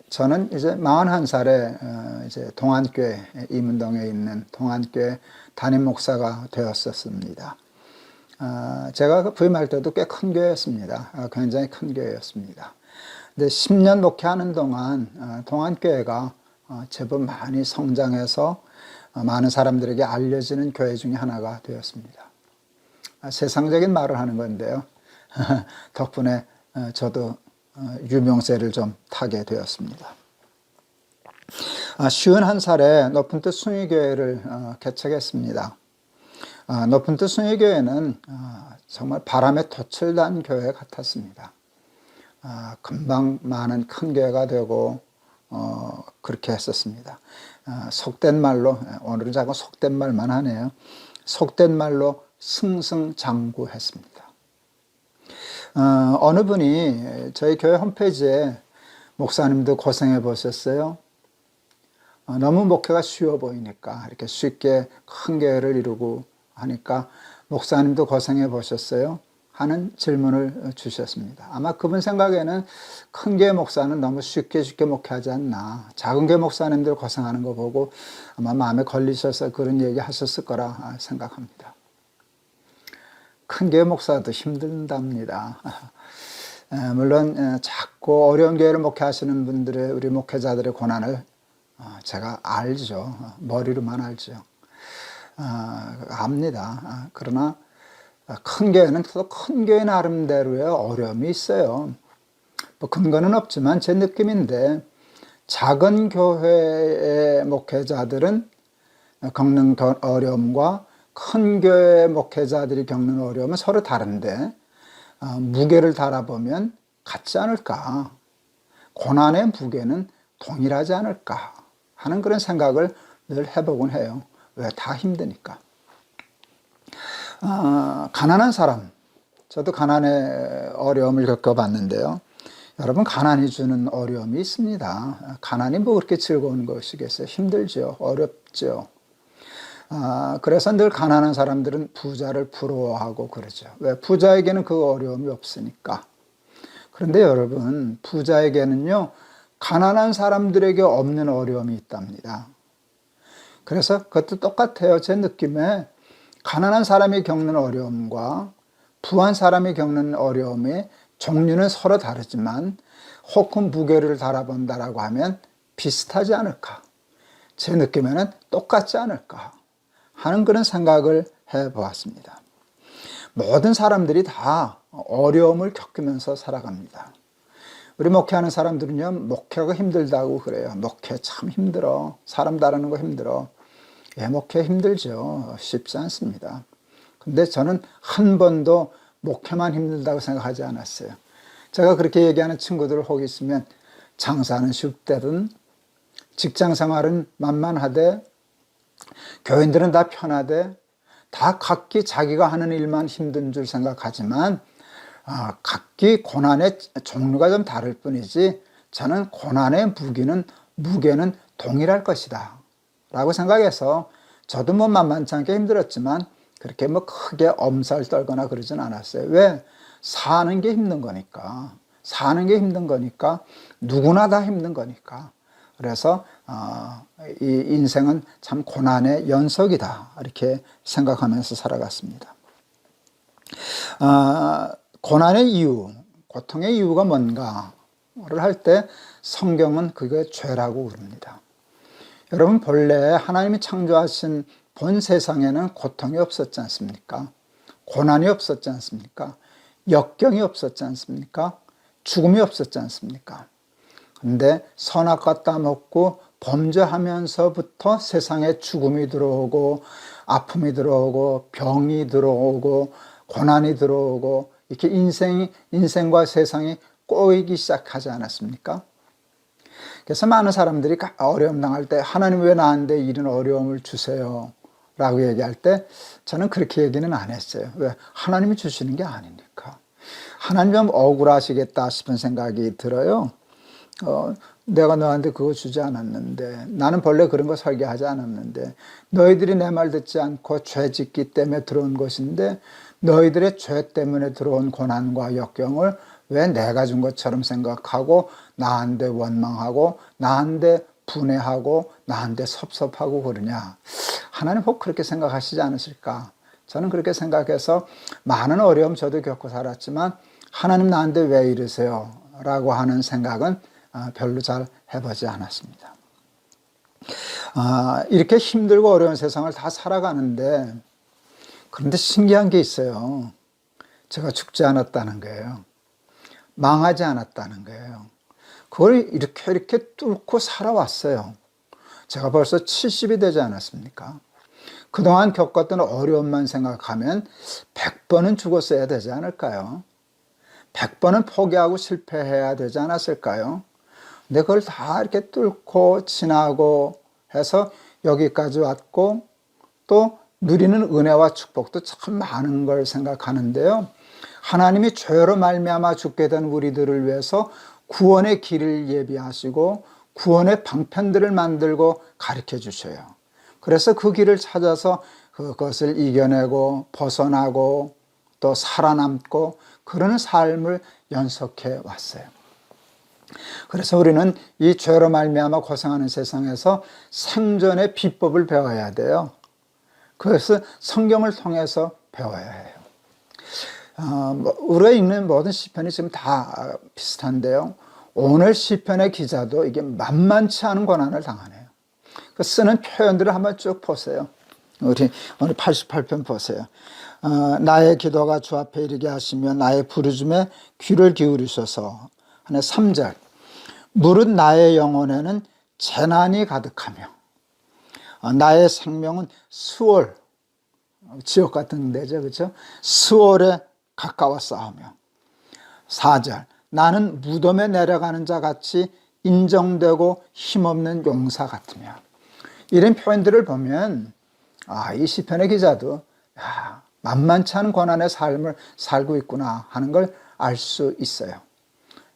저는 이제 41살에 이제 동안교회 이문동에 있는 동안교회 담임 목사가 되었었습니다. 제가 부임할 때도 꽤 큰 교회였습니다. 굉장히 큰 교회였습니다. 근데 10년 목회하는 동안 동안교회가 제법 많이 성장해서 많은 사람들에게 알려지는 교회 중에 하나가 되었습니다. 세상적인 말을 하는 건데요. 덕분에 저도 유명세를 좀 타게 되었습니다. 51살에 높은 뜻 숭의교회를 개척했습니다. 높은 뜻 숭의교회는 정말 바람에 돛을 단 교회 같았습니다. 금방 많은 큰 교회가 되고 그렇게 했었습니다. 속된 말로 오늘은 자꾸 속된 말만 하네요. 속된 말로 승승장구했습니다. 어느 분이 저희 교회 홈페이지에 목사님도 고생해 보셨어요? 너무 목회가 쉬워 보이니까 이렇게 쉽게 큰 교회를 이루고 하니까 목사님도 고생해 보셨어요? 하는 질문을 주셨습니다. 아마 그분 생각에는 큰 교회 목사는 너무 쉽게 목회하지 않나. 작은 교회 목사님들 고생하는 거 보고 아마 마음에 걸리셔서 그런 얘기 하셨을 거라 생각합니다. 큰 교회 목사도 힘든답니다. 물론 작고 어려운 교회를 목회하시는 분들의 우리 목회자들의 고난을 제가 알죠. 머리로만 알죠. 압니다. 그러나 큰 교회는 또 큰 교회 나름대로의 어려움이 있어요. 뭐 근거는 없지만 제 느낌인데 작은 교회의 목회자들은 겪는 어려움과 큰 교회 목회자들이 겪는 어려움은 서로 다른데 무게를 달아보면 같지 않을까. 고난의 무게는 동일하지 않을까 하는 그런 생각을 늘 해보곤 해요. 왜? 다 힘드니까. 가난한 사람, 저도 가난의 어려움을 겪어봤는데요. 여러분, 가난이 주는 어려움이 있습니다. 가난이 뭐 그렇게 즐거운 것이겠어요? 힘들죠. 어렵죠. 그래서 늘 가난한 사람들은 부자를 부러워하고 그러죠. 왜? 부자에게는 그 어려움이 없으니까. 그런데 여러분, 부자에게는요, 가난한 사람들에게 없는 어려움이 있답니다. 그래서 그것도 똑같아요. 제 느낌에 가난한 사람이 겪는 어려움과 부한 사람이 겪는 어려움의 종류는 서로 다르지만 혹은 무게를 달아본다라고 하면 비슷하지 않을까. 제 느낌에는 똑같지 않을까 하는 그런 생각을 해보았습니다. 모든 사람들이 다 어려움을 겪으면서 살아갑니다. 우리 목회하는 사람들은요, 목회가 힘들다고 그래요. 목회 참 힘들어. 사람 다루는 거 힘들어. 예, 목회 힘들죠. 쉽지 않습니다. 근데 저는 한 번도 목회만 힘들다고 생각하지 않았어요. 제가 그렇게 얘기하는 친구들 혹 있으면 장사는 쉽대든 직장 생활은 만만하되 교인들은 다 편하되 다 각기 자기가 하는 일만 힘든 줄 생각하지만 각기 고난의 종류가 좀 다를 뿐이지 저는 고난의 무게는 동일할 것이다 라고 생각해서 저도 뭐 만만치 않게 힘들었지만 그렇게 뭐 크게 엄살 떨거나 그러진 않았어요. 왜? 사는 게 힘든 거니까. 사는 게 힘든 거니까 누구나 다 힘든 거니까. 그래서 이 인생은 참 고난의 연속이다 이렇게 생각하면서 살아갔습니다. 고난의 이유, 고통의 이유가 뭔가를 할 때 성경은 그게 죄라고 그럽니다. 여러분, 본래 하나님이 창조하신 본 세상에는 고통이 없었지 않습니까? 고난이 없었지 않습니까? 역경이 없었지 않습니까? 죽음이 없었지 않습니까? 근데 선악과 따먹고 범죄하면서부터 세상에 죽음이 들어오고 아픔이 들어오고 병이 들어오고 고난이 들어오고 이렇게 인생과 세상이 꼬이기 시작하지 않았습니까? 그래서 많은 사람들이 어려움 당할 때 하나님 왜 나한테 이런 어려움을 주세요? 라고 얘기할 때 저는 그렇게 얘기는 안 했어요. 왜? 하나님이 주시는 게 아니니까. 하나님 좀 억울하시겠다 싶은 생각이 들어요. 내가 너한테 그거 주지 않았는데 나는 본래 그런 거 설계하지 않았는데 너희들이 내 말 듣지 않고 죄 짓기 때문에 들어온 것인데 너희들의 죄 때문에 들어온 고난과 역경을 왜 내가 준 것처럼 생각하고 나한테 원망하고 나한테 분해하고 나한테 섭섭하고 그러냐. 하나님 혹 그렇게 생각하시지 않으실까. 저는 그렇게 생각해서 많은 어려움 저도 겪고 살았지만 하나님 나한테 왜 이러세요? 라고 하는 생각은 별로 잘 해보지 않았습니다. 이렇게 힘들고 어려운 세상을 다 살아가는데 그런데 신기한 게 있어요. 제가 죽지 않았다는 거예요. 망하지 않았다는 거예요. 그걸 이렇게 뚫고 살아왔어요. 제가 벌써 70이 되지 않았습니까? 그동안 겪었던 어려움만 생각하면 100번은 죽었어야 되지 않을까요? 100번은 포기하고 실패해야 되지 않았을까요? 근데 그걸 다 이렇게 뚫고 지나고 해서 여기까지 왔고 또 누리는 은혜와 축복도 참 많은 걸 생각하는데요. 하나님이 죄로 말미암아 죽게 된 우리들을 위해서 구원의 길을 예비하시고 구원의 방편들을 만들고 가르쳐 주셔요. 그래서 그 길을 찾아서 그것을 이겨내고 벗어나고 또 살아남고 그런 삶을 연속해 왔어요. 그래서 우리는 이 죄로 말미암아 고생하는 세상에서 생존의 비법을 배워야 돼요. 그래서 성경을 통해서 배워야 해요. 우리가 읽는 모든 시편이 지금 다 비슷한데요. 오늘 시편의 기자도 이게 만만치 않은 고난을 당하네요. 그 쓰는 표현들을 한번 쭉 보세요. 우리 오늘 88편 보세요. 나의 기도가 주 앞에 이르게 하시며 나의 부르짖음에 귀를 기울이소서 하는 3절. 무릇 나의 영혼에는 재난이 가득하며 나의 생명은 수월, 지옥 같은 데죠, 그렇죠? 수월에 가까워 싸우며 4절. 나는 무덤에 내려가는 자 같이 인정되고 힘없는 용사 같으며. 이런 표현들을 보면 이 시편의 기자도 만만치 않은 고난의 삶을 살고 있구나 하는 걸 알 수 있어요.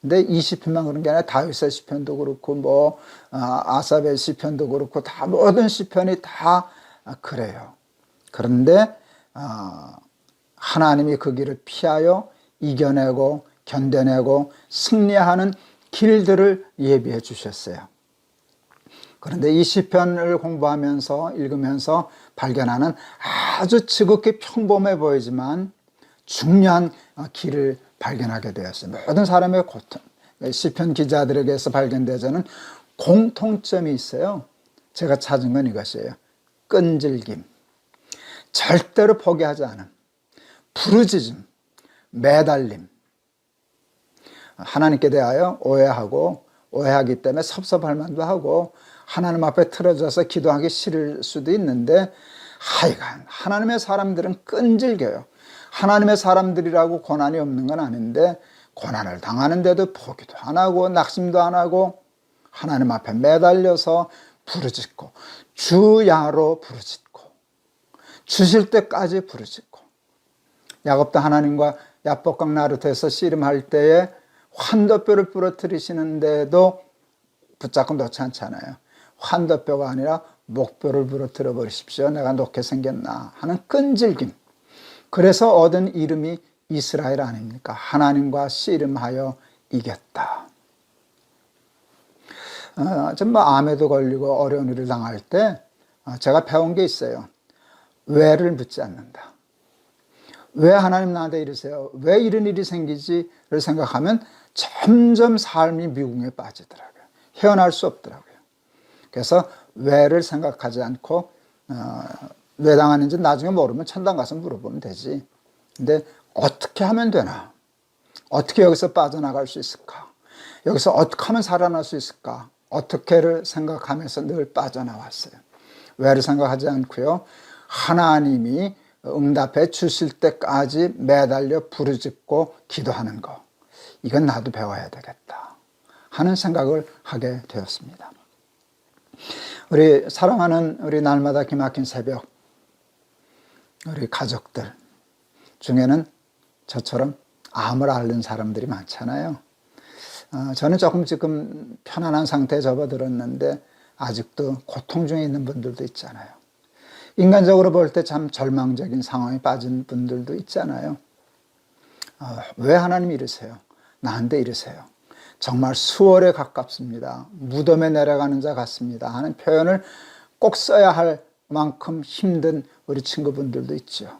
근데 이 시편만 그런 게 아니라 다윗의 시편도 그렇고 아삽의 시편도 그렇고 다 모든 시편이 다 그래요. 그런데 하나님이 그 길을 피하여 이겨내고 견뎌내고 승리하는 길들을 예비해 주셨어요. 그런데 이 시편을 공부하면서 읽으면서 발견하는 아주 지극히 평범해 보이지만 중요한 길을 발견하게 되었어요. 모든 사람의 고통, 시편 기자들에게서 발견되자는 공통점이 있어요. 제가 찾은 건 이것이에요. 끈질김, 절대로 포기하지 않음, 부르짖음, 매달림. 하나님께 대하여 오해하기 때문에 섭섭할 만도 하고 하나님 앞에 틀어져서 기도하기 싫을 수도 있는데 하여간 하나님의 사람들은 끈질겨요. 하나님의 사람들이라고 고난이 없는 건 아닌데 고난을 당하는데도 포기도 안 하고 낙심도 안 하고 하나님 앞에 매달려서 부르짖고 주야로 부르짖고 주실 때까지 부르짖고 야곱도 하나님과 야복강 나루터에서 씨름할 때에 환도뼈를 부러뜨리시는데도 붙잡고 놓지 않잖아요. 환도뼈가 아니라 목뼈를 부러뜨려 버리십시오. 내가 놓게 생겼나 하는 끈질김. 그래서 얻은 이름이 이스라엘 아닙니까? 하나님과 씨름하여 이겼다. 좀 암에도 걸리고 어려운 일을 당할 때 제가 배운 게 있어요. 왜를 묻지 않는다. 왜 하나님 나한테 이러세요? 왜 이런 일이 생기지를 생각하면 점점 삶이 미궁에 빠지더라고요. 헤어날 수 없더라고요. 그래서 왜를 생각하지 않고 왜 당하는지 나중에 모르면 천당 가서 물어보면 되지. 근데 어떻게 하면 되나? 어떻게 여기서 빠져나갈 수 있을까? 여기서 어떻게 하면 살아날 수 있을까? 어떻게를 생각하면서 늘 빠져나왔어요. 왜를 생각하지 않고요. 하나님이 응답해 주실 때까지 매달려 부르짖고 기도하는 거. 이건 나도 배워야 되겠다 하는 생각을 하게 되었습니다. 우리 사랑하는 우리 날마다 기막힌 새벽 우리 가족들 중에는 저처럼 암을 앓는 사람들이 많잖아요. 저는 조금 지금 편안한 상태에 접어들었는데 아직도 고통 중에 있는 분들도 있잖아요. 인간적으로 볼 때 참 절망적인 상황에 빠진 분들도 있잖아요. 왜 하나님이 이러세요? 나한테 이러세요? 정말 수월에 가깝습니다. 무덤에 내려가는 자 같습니다 하는 표현을 꼭 써야 할 만큼 힘든 우리 친구분들도 있죠.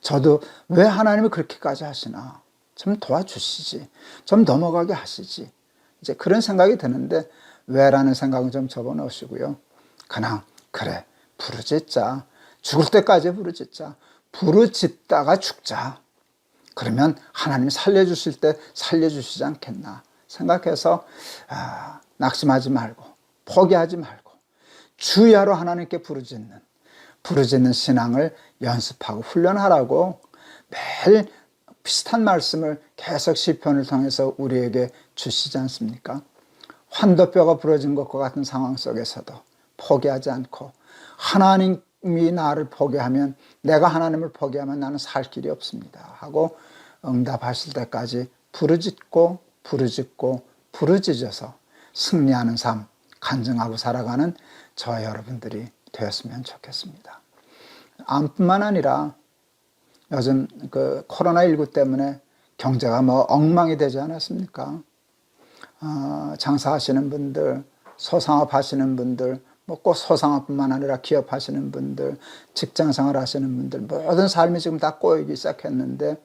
저도 왜 하나님이 그렇게까지 하시나? 좀 도와주시지. 좀 넘어가게 하시지. 이제 그런 생각이 드는데 왜라는 생각은 좀 접어넣으시고요. 그냥 그래 부르짖자. 죽을 때까지 부르짖자. 부르짖다가 죽자. 그러면 하나님이 살려주실 때 살려주시지 않겠나 생각해서 낙심하지 말고 포기하지 말고 주야로 하나님께 부르짖는 신앙을 연습하고 훈련하라고 매일 비슷한 말씀을 계속 시편을 통해서 우리에게 주시지 않습니까? 환도뼈가 부러진 것과 같은 상황 속에서도 포기하지 않고 하나님이 나를 포기하면 내가 하나님을 포기하면 나는 살 길이 없습니다 하고 응답하실 때까지 부르짖고 부르짖어서 승리하는 삶 간증하고 살아가는 저와 여러분들이 되었으면 좋겠습니다. 암뿐만 아니라 요즘 코로나19 때문에 경제가 엉망이 되지 않았습니까? 장사하시는 분들, 소상업 하시는 분들, 꼭 소상업뿐만 아니라 기업 하시는 분들, 직장생활 하시는 분들, 모든 삶이 지금 다 꼬이기 시작했는데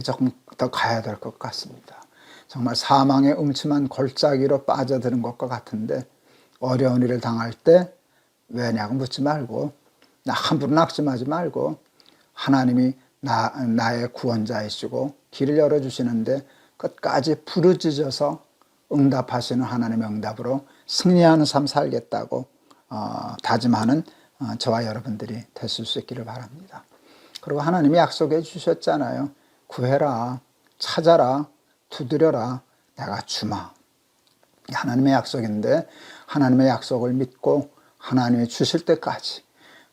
조금 더 가야 될 것 같습니다. 정말 사망의 음침한 골짜기로 빠져드는 것과 같은데 어려운 일을 당할 때 왜냐고 묻지 말고 함부로 낙심하지 말고 하나님이 나의 구원자이시고 길을 열어주시는데 끝까지 부르짖어서 응답하시는 하나님의 응답으로 승리하는 삶 살겠다고 다짐하는 저와 여러분들이 되실 수 있기를 바랍니다. 그리고 하나님이 약속해 주셨잖아요. 구해라, 찾아라, 두드려라, 내가 주마. 하나님의 약속인데 하나님의 약속을 믿고 하나님이 주실 때까지,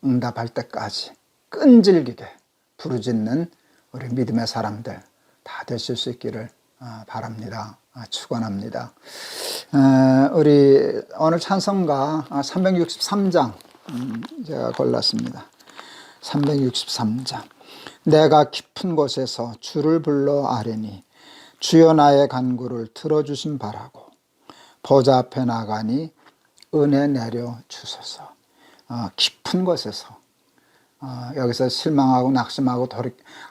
응답할 때까지 끈질기게 부르짖는 우리 믿음의 사람들 다 되실 수 있기를 바랍니다. 축원합니다. 우리 오늘 찬송가 363장 제가 골랐습니다. 363장. 내가 깊은 곳에서 주를 불러 아뢰니 주여 나의 간구를 들어주심 바라고 보좌 앞에 나가니 은혜 내려 주소서. 깊은 곳에서 여기서 실망하고 낙심하고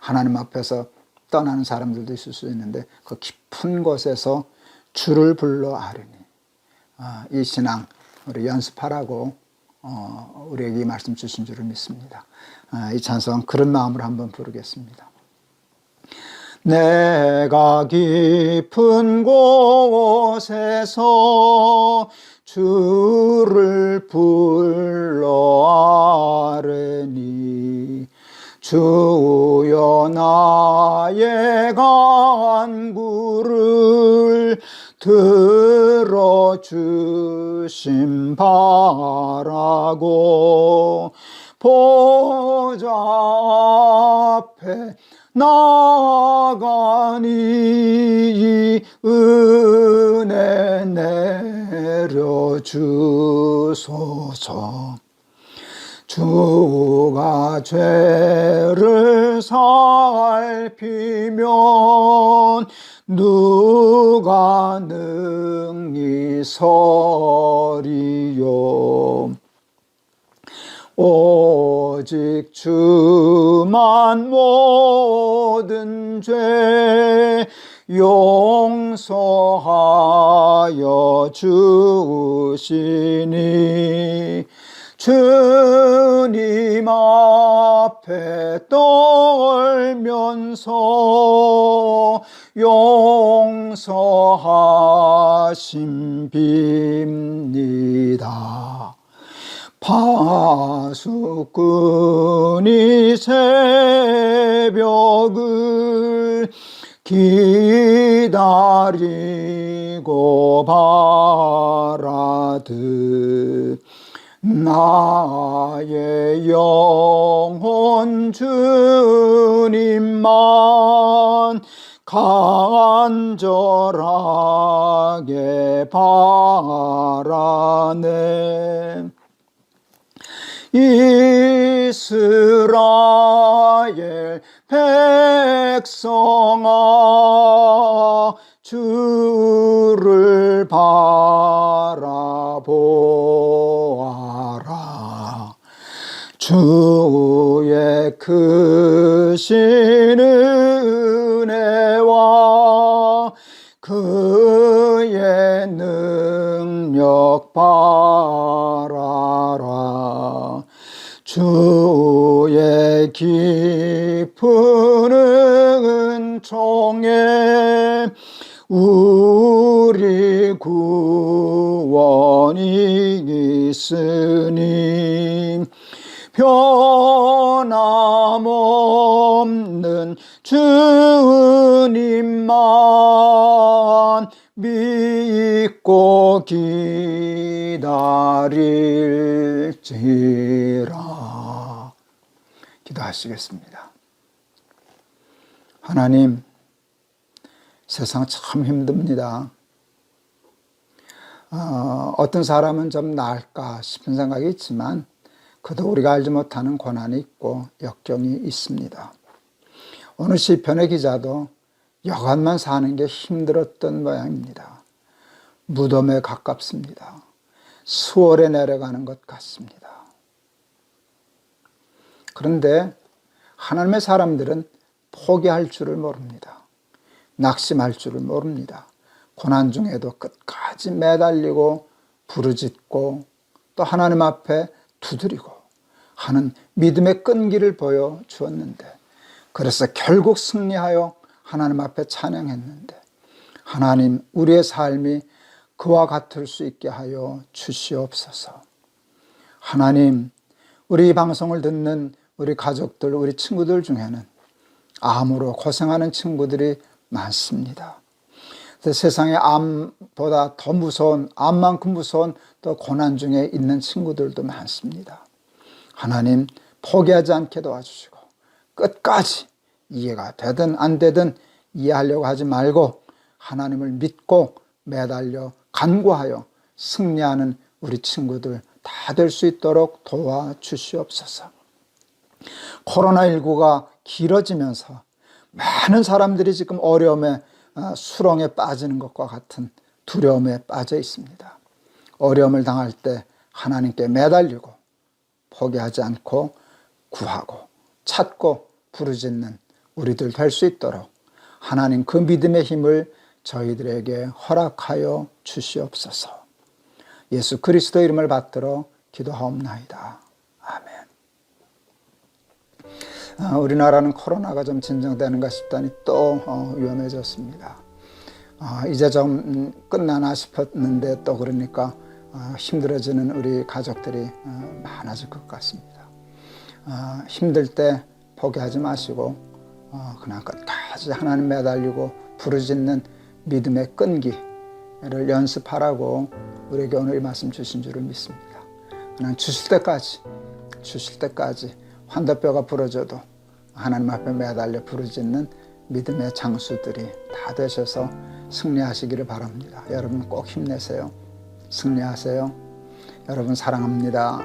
하나님 앞에서 떠나는 사람들도 있을 수 있는데 그 깊은 곳에서 주를 불러 아뢰니 이 신앙 우리 연습하라고 우리에게 이 말씀 주신 줄을 믿습니다. 이 찬송 그런 마음으로 한번 부르겠습니다. 내가 깊은 곳에서 주를 불러 아뢰니 주여 나의 간구를 들어주심 바라고 보좌 앞에 나가니 은혜 내려주소서. 주가 죄를 살피면 누가 능히 서리요. 오직 주만 모든 죄 용서하여 주시니 주님 앞에 떨면서 용서하심 빕니다. 파수꾼이 새벽을 기다리고 바라듯 나의 영혼 주님만 간절하게 바라네. 이스라엘 백성아 주를 바라보아라. 주의 크신 은혜와 그의 능력 바라라. 주의 깊은 은총에 우리 구원이 있으니 변함없는 주님만 믿고 기다릴지라. 기도하시겠습니다. 하나님, 세상 참 힘듭니다. 어떤 사람은 좀 나을까 싶은 생각이 있지만 그도 우리가 알지 못하는 고난이 있고 역경이 있습니다. 오늘 시편의 기자도 여간만 사는 게 힘들었던 모양입니다. 무덤에 가깝습니다. 수월에 내려가는 것 같습니다. 그런데 하나님의 사람들은 포기할 줄을 모릅니다. 낙심할 줄을 모릅니다. 고난 중에도 끝까지 매달리고 부르짖고 또 하나님 앞에 두드리고 하는 믿음의 끈기를 보여주었는데, 그래서 결국 승리하여 하나님 앞에 찬양했는데, 하나님 우리의 삶이 그와 같을 수 있게 하여 주시옵소서. 하나님, 우리 방송을 듣는 우리 가족들, 우리 친구들 중에는 암으로 고생하는 친구들이 많습니다. 세상에 암보다 더 무서운, 암만큼 무서운 또 고난 중에 있는 친구들도 많습니다. 하나님, 포기하지 않게 도와주시고 끝까지 이해가 되든 안 되든 이해하려고 하지 말고 하나님을 믿고 매달려 간구하여 승리하는 우리 친구들 다 될 수 있도록 도와주시옵소서. 코로나19가 길어지면서 많은 사람들이 지금 어려움에, 수렁에 빠지는 것과 같은 두려움에 빠져 있습니다. 어려움을 당할 때 하나님께 매달리고 포기하지 않고 구하고 찾고 부르짖는 우리들 될 수 있도록 하나님 그 믿음의 힘을 저희들에게 허락하여 주시옵소서. 예수 그리스도 이름을 받들어 기도하옵나이다. 아멘. 우리나라는 코로나가 좀 진정되는가 싶더니 또 위험해졌습니다. 이제 좀 끝나나 싶었는데 또 그러니까 힘들어지는 우리 가족들이 많아질 것 같습니다. 힘들 때 포기하지 마시고 그냥 끝까지 하나님 매달리고 부르짖는 믿음의 끈기를 연습하라고 우리에게 오늘 이 말씀 주신 줄을 믿습니다. 그냥 주실 때까지 환도뼈가 부러져도 하나님 앞에 매달려 부르짖는 믿음의 장수들이 다 되셔서 승리하시기를 바랍니다. 여러분 꼭 힘내세요. 승리하세요. 여러분 사랑합니다.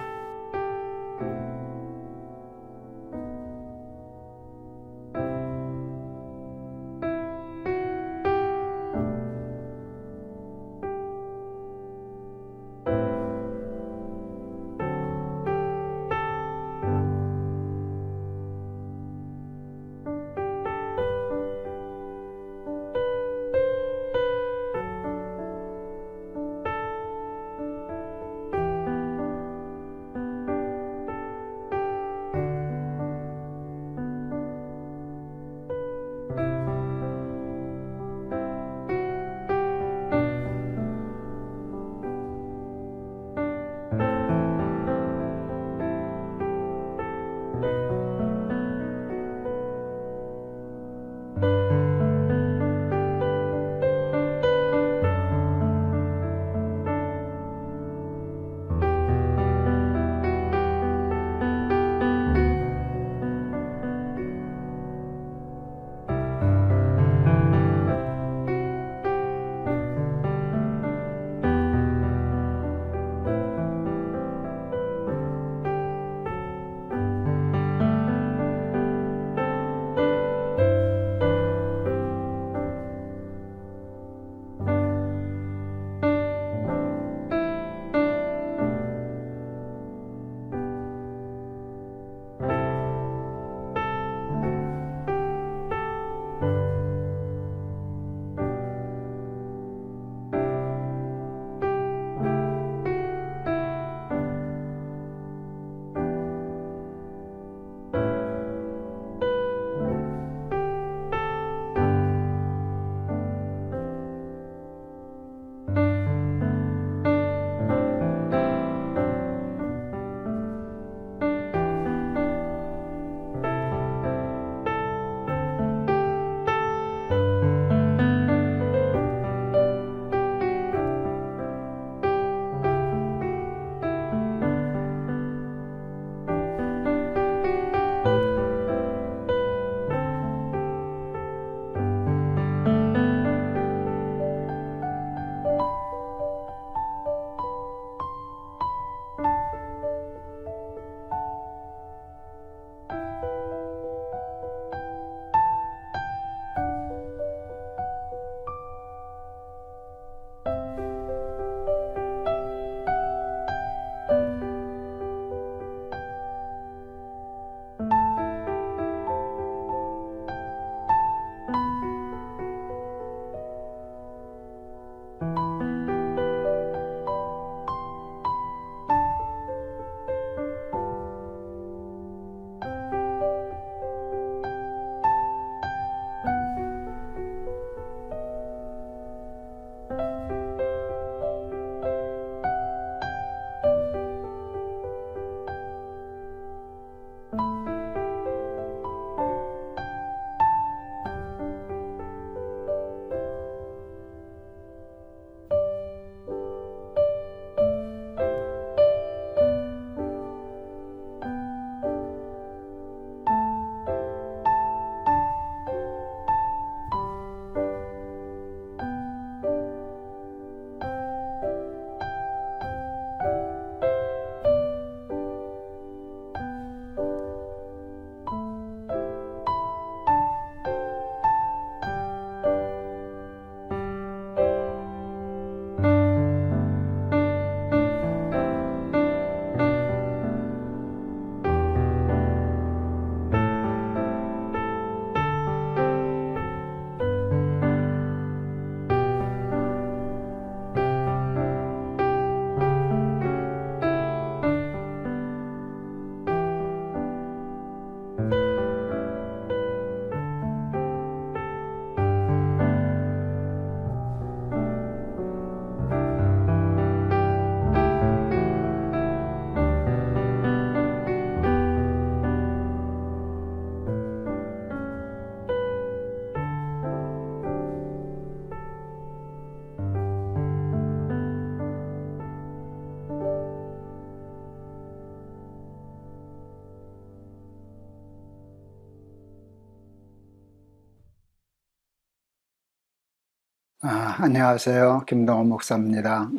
안녕하세요. 김동원 목사입니다.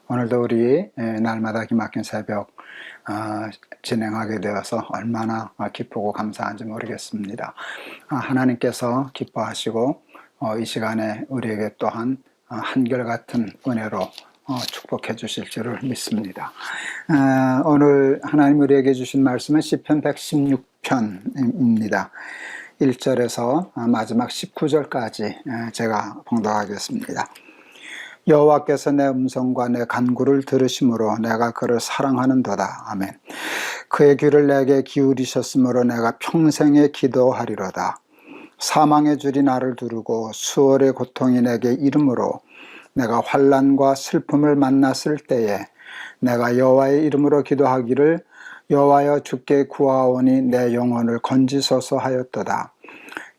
오늘도 우리 날마다 기막힌 새벽 진행하게 되어서 얼마나 기쁘고 감사한지 모르겠습니다. 하나님께서 기뻐하시고 이 시간에 우리에게 또한 한결같은 은혜로 축복해 주실 줄을 믿습니다. 오늘 하나님 우리에게 주신 말씀은 시편 116편입니다. 1절에서 마지막 19절까지 제가 봉독하겠습니다. 여호와께서 내 음성과 내 간구를 들으심으로 내가 그를 사랑하는도다. 아멘. 그의 귀를 내게 기울이셨으므로 내가 평생에 기도하리로다. 사망의 줄이 나를 두르고 수월의 고통이 내게 이름으로 내가 환난과 슬픔을 만났을 때에 내가 여호와의 이름으로 기도하기를 여호와여 주께 구하오니 내 영혼을 건지소서 하였도다.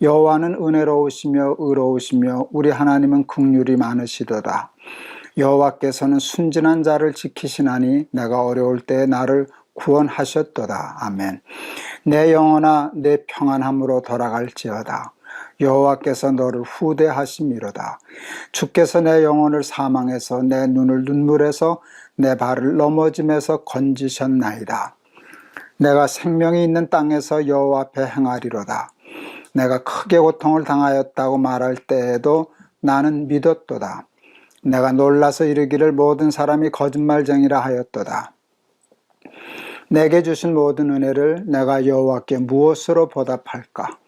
여호와는 은혜로우시며 의로우시며 우리 하나님은 긍휼이 많으시도다. 여호와께서는 순진한 자를 지키시나니 내가 어려울 때에 나를 구원하셨도다. 아멘. 내 영혼아 내 평안함으로 돌아갈지어다. 여호와께서 너를 후대하심이로다. 주께서 내 영혼을 사망에서 내 눈을 눈물에서 내 발을 넘어짐에서 건지셨나이다. 내가 생명이 있는 땅에서 여호와 앞에 행하리로다. 내가 크게 고통을 당하였다고 말할 때에도 나는 믿었도다. 내가 놀라서 이르기를 모든 사람이 거짓말쟁이라 하였도다. 내게 주신 모든 은혜를 내가 여호와께 무엇으로 보답할까?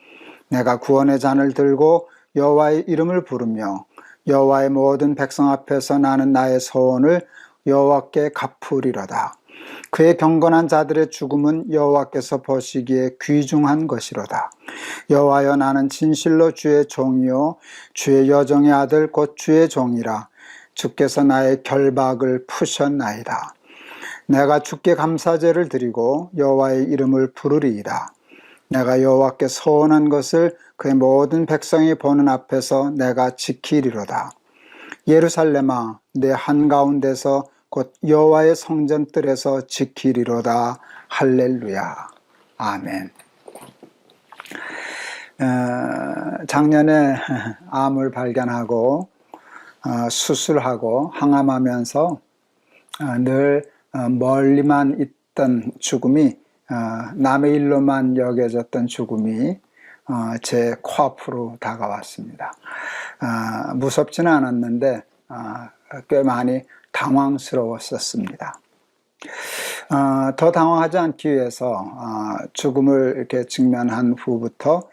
내가 구원의 잔을 들고 여호와의 이름을 부르며 여호와의 모든 백성 앞에서 나는 나의 소원을 여호와께 갚으리로다. 그의 경건한 자들의 죽음은 여호와께서 보시기에 귀중한 것이로다. 여호와여 나는 진실로 주의 종이요 주의 여종의 아들 곧 주의 종이라. 주께서 나의 결박을 푸셨나이다. 내가 주께 감사제를 드리고 여호와의 이름을 부르리이다. 내가 여호와께 소원한 것을 그의 모든 백성이 보는 앞에서 내가 지키리로다. 예루살렘아 내 한가운데서 곧 여호와의 성전뜰에서 지키리로다. 할렐루야. 아멘. 작년에 암을 발견하고 수술하고 항암하면서 늘 멀리만 있던 죽음이 남의 일로만 여겨졌던 죽음이 제 코앞으로 다가왔습니다. 무섭지는 않았는데 꽤 많이 당황스러웠었습니다. 더 당황하지 않기 위해서 죽음을 이렇게 직면한 후부터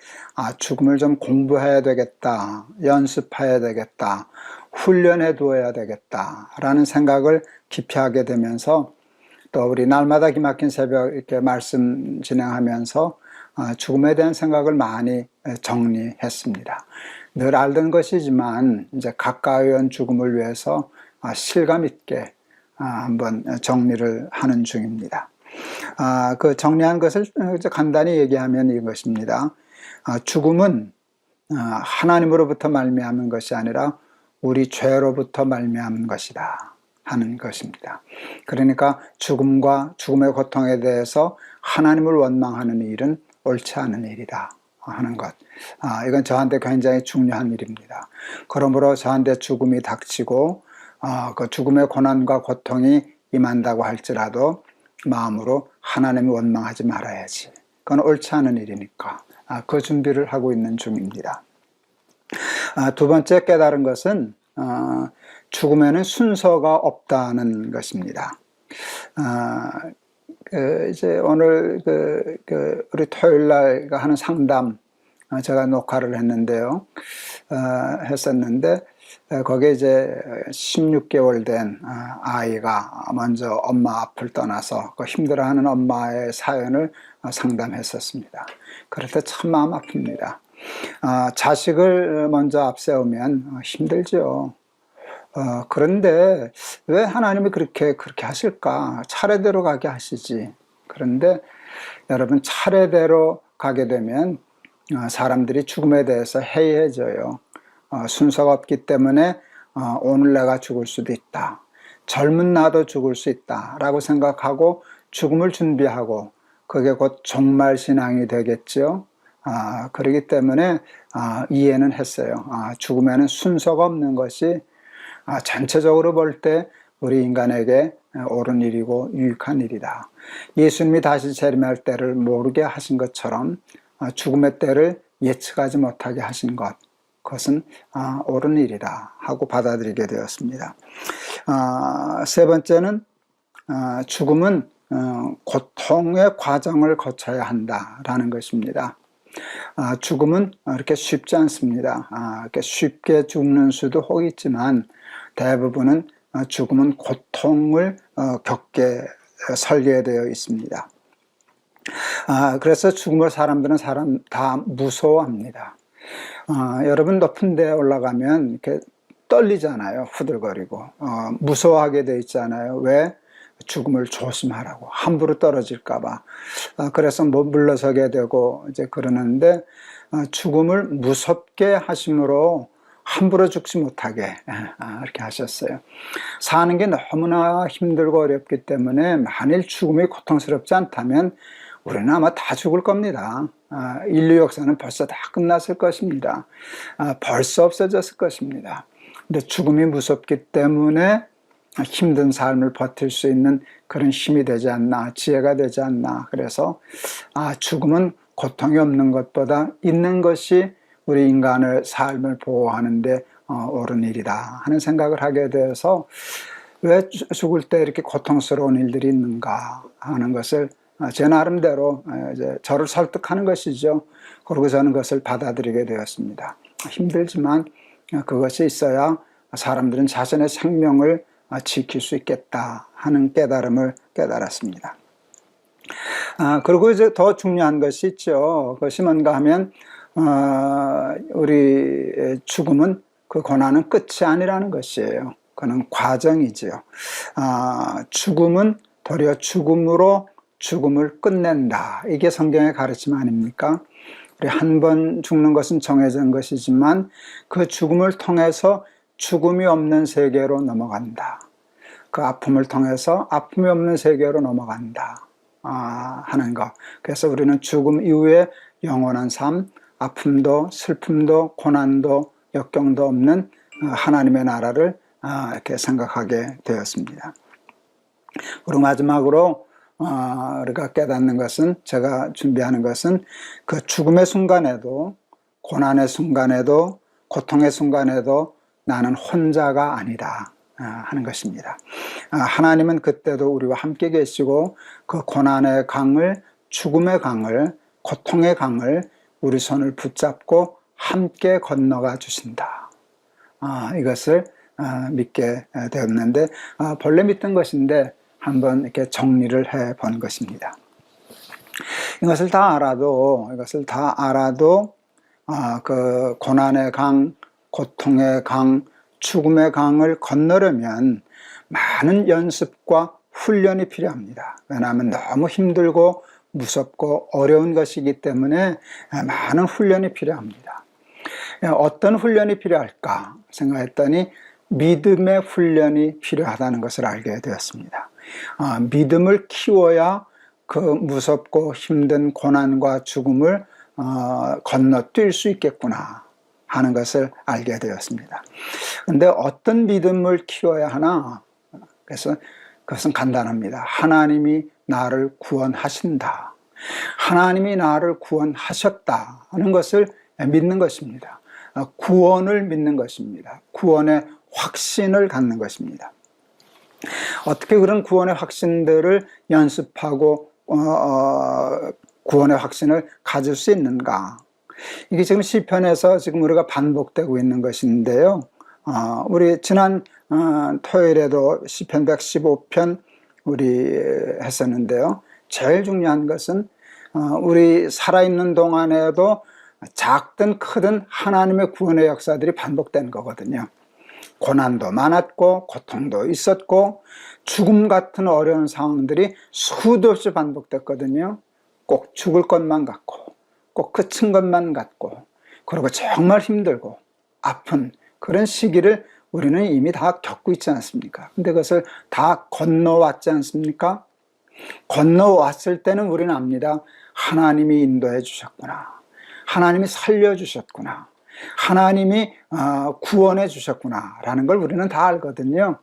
죽음을 좀 공부해야 되겠다, 연습해야 되겠다, 훈련해 두어야 되겠다 라는 생각을 깊이 하게 되면서 또 우리 날마다 기막힌 새벽 이렇게 말씀 진행하면서 죽음에 대한 생각을 많이 정리했습니다. 늘 알던 것이지만 이제 가까이 온 죽음을 위해서 실감 있게 한번 정리를 하는 중입니다. 그 정리한 것을 간단히 얘기하면 이것입니다. 죽음은 하나님으로부터 말미암은 것이 아니라 우리 죄로부터 말미암은 것이다 하는 것입니다. 그러니까 죽음과 죽음의 고통에 대해서 하나님을 원망하는 일은 옳지 않은 일이다 하는 것. 이건 저한테 굉장히 중요한 일입니다. 그러므로 저한테 죽음이 닥치고 그 죽음의 고난과 고통이 임한다고 할지라도 마음으로 하나님을 원망하지 말아야지. 그건 옳지 않은 일이니까 그 준비를 하고 있는 중입니다. 두 번째 깨달은 것은 죽음에는 순서가 없다는 것입니다. 이제 오늘 우리 토요일 날 하는 상담 제가 녹화를 했는데요. 했었는데 거기에 이제 16개월 된 아이가 먼저 엄마 앞을 떠나서 그 힘들어하는 엄마의 사연을 상담했었습니다. 그럴 때 참 마음 아픕니다. 자식을 먼저 앞세우면 힘들죠. 그런데 왜 하나님이 그렇게 하실까? 차례대로 가게 하시지. 그런데 여러분 차례대로 가게 되면 사람들이 죽음에 대해서 해이해져요. 순서가 없기 때문에 오늘 내가 죽을 수도 있다. 젊은 나도 죽을 수 있다 라고 생각하고 죽음을 준비하고 그게 곧 종말신앙이 되겠죠. 그렇기 때문에 이해는 했어요. 죽음에는 순서가 없는 것이 전체적으로 볼 때 우리 인간에게 옳은 일이고 유익한 일이다. 예수님이 다시 재림할 때를 모르게 하신 것처럼 죽음의 때를 예측하지 못하게 하신 것, 그것은 옳은 일이다 하고 받아들이게 되었습니다. 세 번째는 죽음은 고통의 과정을 거쳐야 한다라는 것입니다. 죽음은 이렇게 쉽지 않습니다. 이렇게 쉽게 죽는 수도 혹 있지만 대부분은 죽음은 고통을 겪게 설계되어 있습니다. 그래서 죽음을 사람들은 다 무서워합니다. 여러분 높은 데 올라가면 이렇게 떨리잖아요. 후들거리고 무서워하게 돼 있잖아요. 왜? 죽음을 조심하라고, 함부로 떨어질까봐. 그래서 물러서게 되고 이제 그러는데 죽음을 무섭게 하심으로 함부로 죽지 못하게 이렇게 하셨어요. 사는 게 너무나 힘들고 어렵기 때문에 만일 죽음이 고통스럽지 않다면 우리는 아마 다 죽을 겁니다. 인류 역사는 벌써 다 끝났을 것입니다. 벌써 없어졌을 것입니다. 근데 죽음이 무섭기 때문에 힘든 삶을 버틸 수 있는 그런 힘이 되지 않나, 지혜가 되지 않나. 그래서 죽음은 고통이 없는 것보다 있는 것이 우리 인간의 삶을 보호하는데 옳은 일이다 하는 생각을 하게 되어서 왜 죽을 때 이렇게 고통스러운 일들이 있는가 하는 것을 제 나름대로 이제 저를 설득하는 것이죠. 그리고 저는 그것을 받아들이게 되었습니다. 힘들지만 그것이 있어야 사람들은 자신의 생명을 지킬 수 있겠다 하는 깨달음을 깨달았습니다. 그리고 이제 더 중요한 것이 있죠. 그것이 뭔가 하면 우리 죽음은 그 고난은 끝이 아니라는 것이에요. 그는 과정이지요. 죽음은 도리어 죽음으로 죽음을 끝낸다. 이게 성경의 가르침 아닙니까? 우리 한 번 죽는 것은 정해진 것이지만 그 죽음을 통해서 죽음이 없는 세계로 넘어간다. 그 아픔을 통해서 아픔이 없는 세계로 넘어간다 하는 것. 그래서 우리는 죽음 이후에 영원한 삶, 아픔도 슬픔도 고난도 역경도 없는 하나님의 나라를 이렇게 생각하게 되었습니다. 그리고 마지막으로 우리가 깨닫는 것은, 제가 준비하는 것은 그 죽음의 순간에도, 고난의 순간에도, 고통의 순간에도 나는 혼자가 아니다 하는 것입니다. 하나님은 그때도 우리와 함께 계시고 그 고난의 강을, 죽음의 강을, 고통의 강을 우리 손을 붙잡고 함께 건너가 주신다. 이것을 믿게 되었는데 본래 믿던 것인데 한번 이렇게 정리를 해 본 것입니다. 이것을 다 알아도 그 고난의 강, 고통의 강, 죽음의 강을 건너려면 많은 연습과 훈련이 필요합니다. 왜냐하면 너무 힘들고 무섭고 어려운 것이기 때문에 많은 훈련이 필요합니다. 어떤 훈련이 필요할까 생각했더니 믿음의 훈련이 필요하다는 것을 알게 되었습니다. 믿음을 키워야 그 무섭고 힘든 고난과 죽음을 건너뛸 수 있겠구나 하는 것을 알게 되었습니다. 그런데 어떤 믿음을 키워야 하나? 그래서 그것은 간단합니다. 하나님이 나를 구원하신다. 하나님이 나를 구원하셨다 하는 것을 믿는 것입니다. 구원을 믿는 것입니다. 구원의 확신을 갖는 것입니다. 어떻게 그런 구원의 확신들을 연습하고 구원의 확신을 가질 수 있는가? 이게 지금 시편에서 지금 우리가 반복되고 있는 것인데요. 우리 지난 토요일에도 시편 115편 우리 했었는데요. 제일 중요한 것은 우리 살아있는 동안에도 작든 크든 하나님의 구원의 역사들이 반복된 거거든요. 고난도 많았고 고통도 있었고 죽음 같은 어려운 상황들이 수도 없이 반복됐거든요. 꼭 죽을 것만 같고 꼭 그친 것만 같고 그리고 정말 힘들고 아픈 그런 시기를 우리는 이미 다 겪고 있지 않습니까? 근데 그것을 다 건너왔지 않습니까? 건너왔을 때는 우리는 압니다. 하나님이 인도해 주셨구나. 하나님이 살려주셨구나, 하나님이 구원해 주셨구나 라는 걸 우리는 다 알거든요.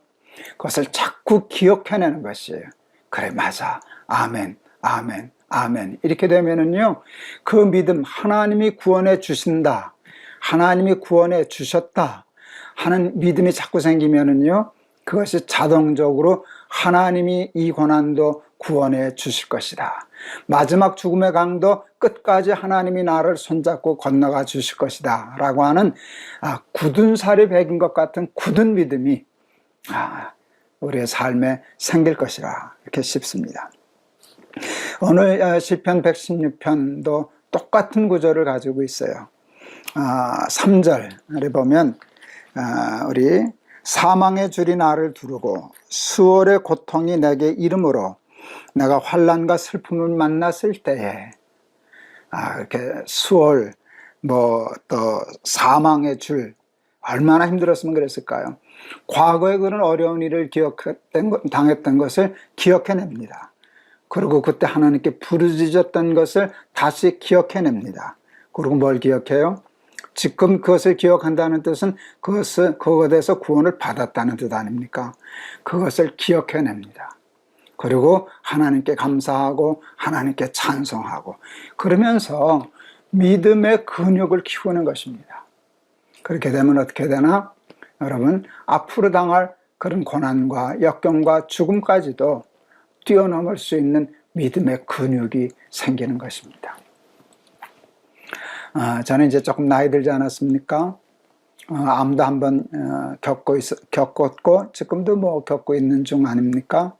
그것을 자꾸 기억해내는 것이에요. 그래, 맞아, 아멘, 아멘, 아멘. 이렇게 되면은요, 그 믿음, 하나님이 구원해 주신다, 하나님이 구원해 주셨다 하는 믿음이 자꾸 생기면은요, 그것이 자동적으로 하나님이 이 고난도 구원해 주실 것이다, 마지막 죽음의 강도 끝까지 하나님이 나를 손잡고 건너가 주실 것이다 라고 하는 굳은 살이 배긴 것 같은 굳은 믿음이 우리의 삶에 생길 것이라 이렇게 싶습니다. 오늘 시편 116편도 똑같은 구절을 가지고 있어요. 3절에 보면 우리 사망의 줄이 나를 두르고 수월의 고통이 내게 이름으로 내가 환난과 슬픔을 만났을 때에, 이렇게 수월, 또 사망의 줄, 얼마나 힘들었으면 그랬을까요? 과거에 그런 어려운 일을 당했던 것을 기억해냅니다. 그리고 그때 하나님께 부르짖었던 것을 다시 기억해냅니다. 그리고 뭘 기억해요? 지금 그것을 기억한다는 뜻은 그것에서 구원을 받았다는 뜻 아닙니까? 그것을 기억해냅니다. 그리고 하나님께 감사하고 하나님께 찬송하고, 그러면서 믿음의 근육을 키우는 것입니다. 그렇게 되면 어떻게 되나? 여러분, 앞으로 당할 그런 고난과 역경과 죽음까지도 뛰어넘을 수 있는 믿음의 근육이 생기는 것입니다. 저는 이제 조금 나이 들지 않았습니까? 암도 한번 겪었고 지금도 겪고 있는 중 아닙니까?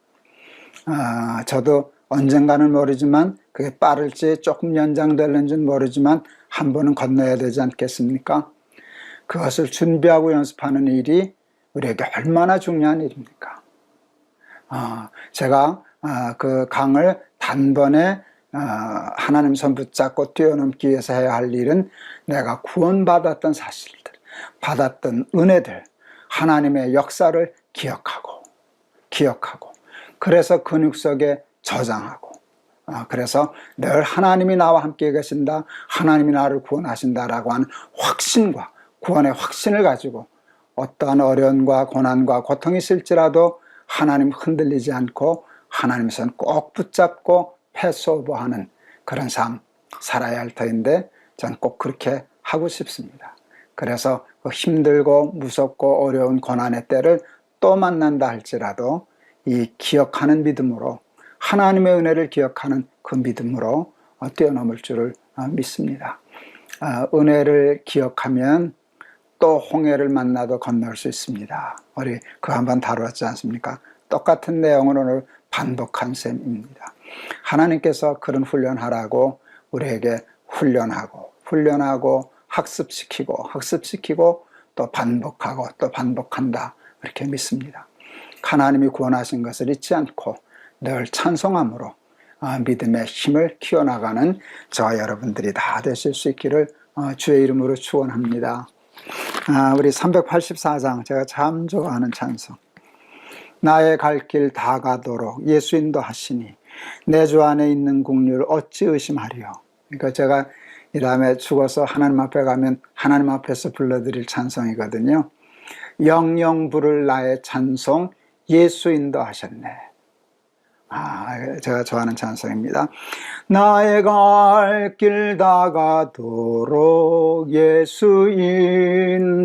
저도 언젠가는 모르지만 그게 빠를지 조금 연장될는지는 모르지만 한 번은 건너야 되지 않겠습니까? 그것을 준비하고 연습하는 일이 우리에게 얼마나 중요한 일입니까? 제가 그 강을 단번에 하나님 손 붙잡고 뛰어넘기 위해서 해야 할 일은 내가 구원받았던 사실들, 받았던 은혜들, 하나님의 역사를 기억하고 그래서 근육 속에 저장하고, 그래서 늘 하나님이 나와 함께 계신다, 하나님이 나를 구원하신다라고 하는 확신과 구원의 확신을 가지고 어떠한 어려움과 고난과 고통이 있을지라도 하나님 흔들리지 않고 하나님 손 꼭 붙잡고 패스오버하는 그런 삶 살아야 할 터인데, 저는 꼭 그렇게 하고 싶습니다. 그래서 그 힘들고 무섭고 어려운 고난의 때를 또 만난다 할지라도 이 기억하는 믿음으로, 하나님의 은혜를 기억하는 그 믿음으로 뛰어넘을 줄을 믿습니다. 은혜를 기억하면 또 홍해를 만나도 건널 수 있습니다. 우리 그거 한번 다루었지 않습니까? 똑같은 내용을 오늘 반복한 셈입니다. 하나님께서 그런 훈련하라고 우리에게 훈련하고 학습시키고 또 반복하고 또 반복한다, 이렇게 믿습니다. 하나님이 구원하신 것을 잊지 않고 늘 찬송함으로 믿음의 힘을 키워나가는 저와 여러분들이 다 되실 수 있기를 주의 이름으로 축원합니다. 우리 384장, 제가 참 좋아하는 찬송. 나의 갈 길 다 가도록 예수 인도하시니 내 주 안에 있는 국률 어찌 의심하리요. 그러니까 제가 이 다음에 죽어서 하나님 앞에 가면 하나님 앞에서 불러드릴 찬송이거든요. 영영 부를 나의 찬송 예수 인도하셨네. 제가 좋아하는 찬송입니다. 나의 갈 길 다 가도록 예수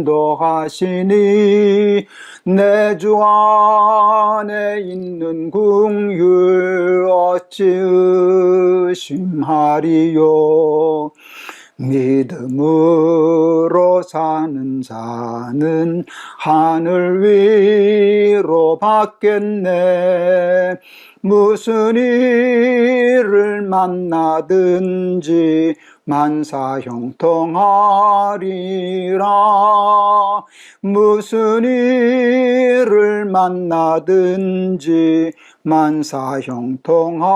인도하시니 내 주 안에 있는 긍휼 어찌 의심하리요. 믿음으로 사는 자는 하늘 위로 받겠네. 무슨 일을 만나든지 만사 형통하리라. 무슨 일을 만나든지 만사 형통하리라.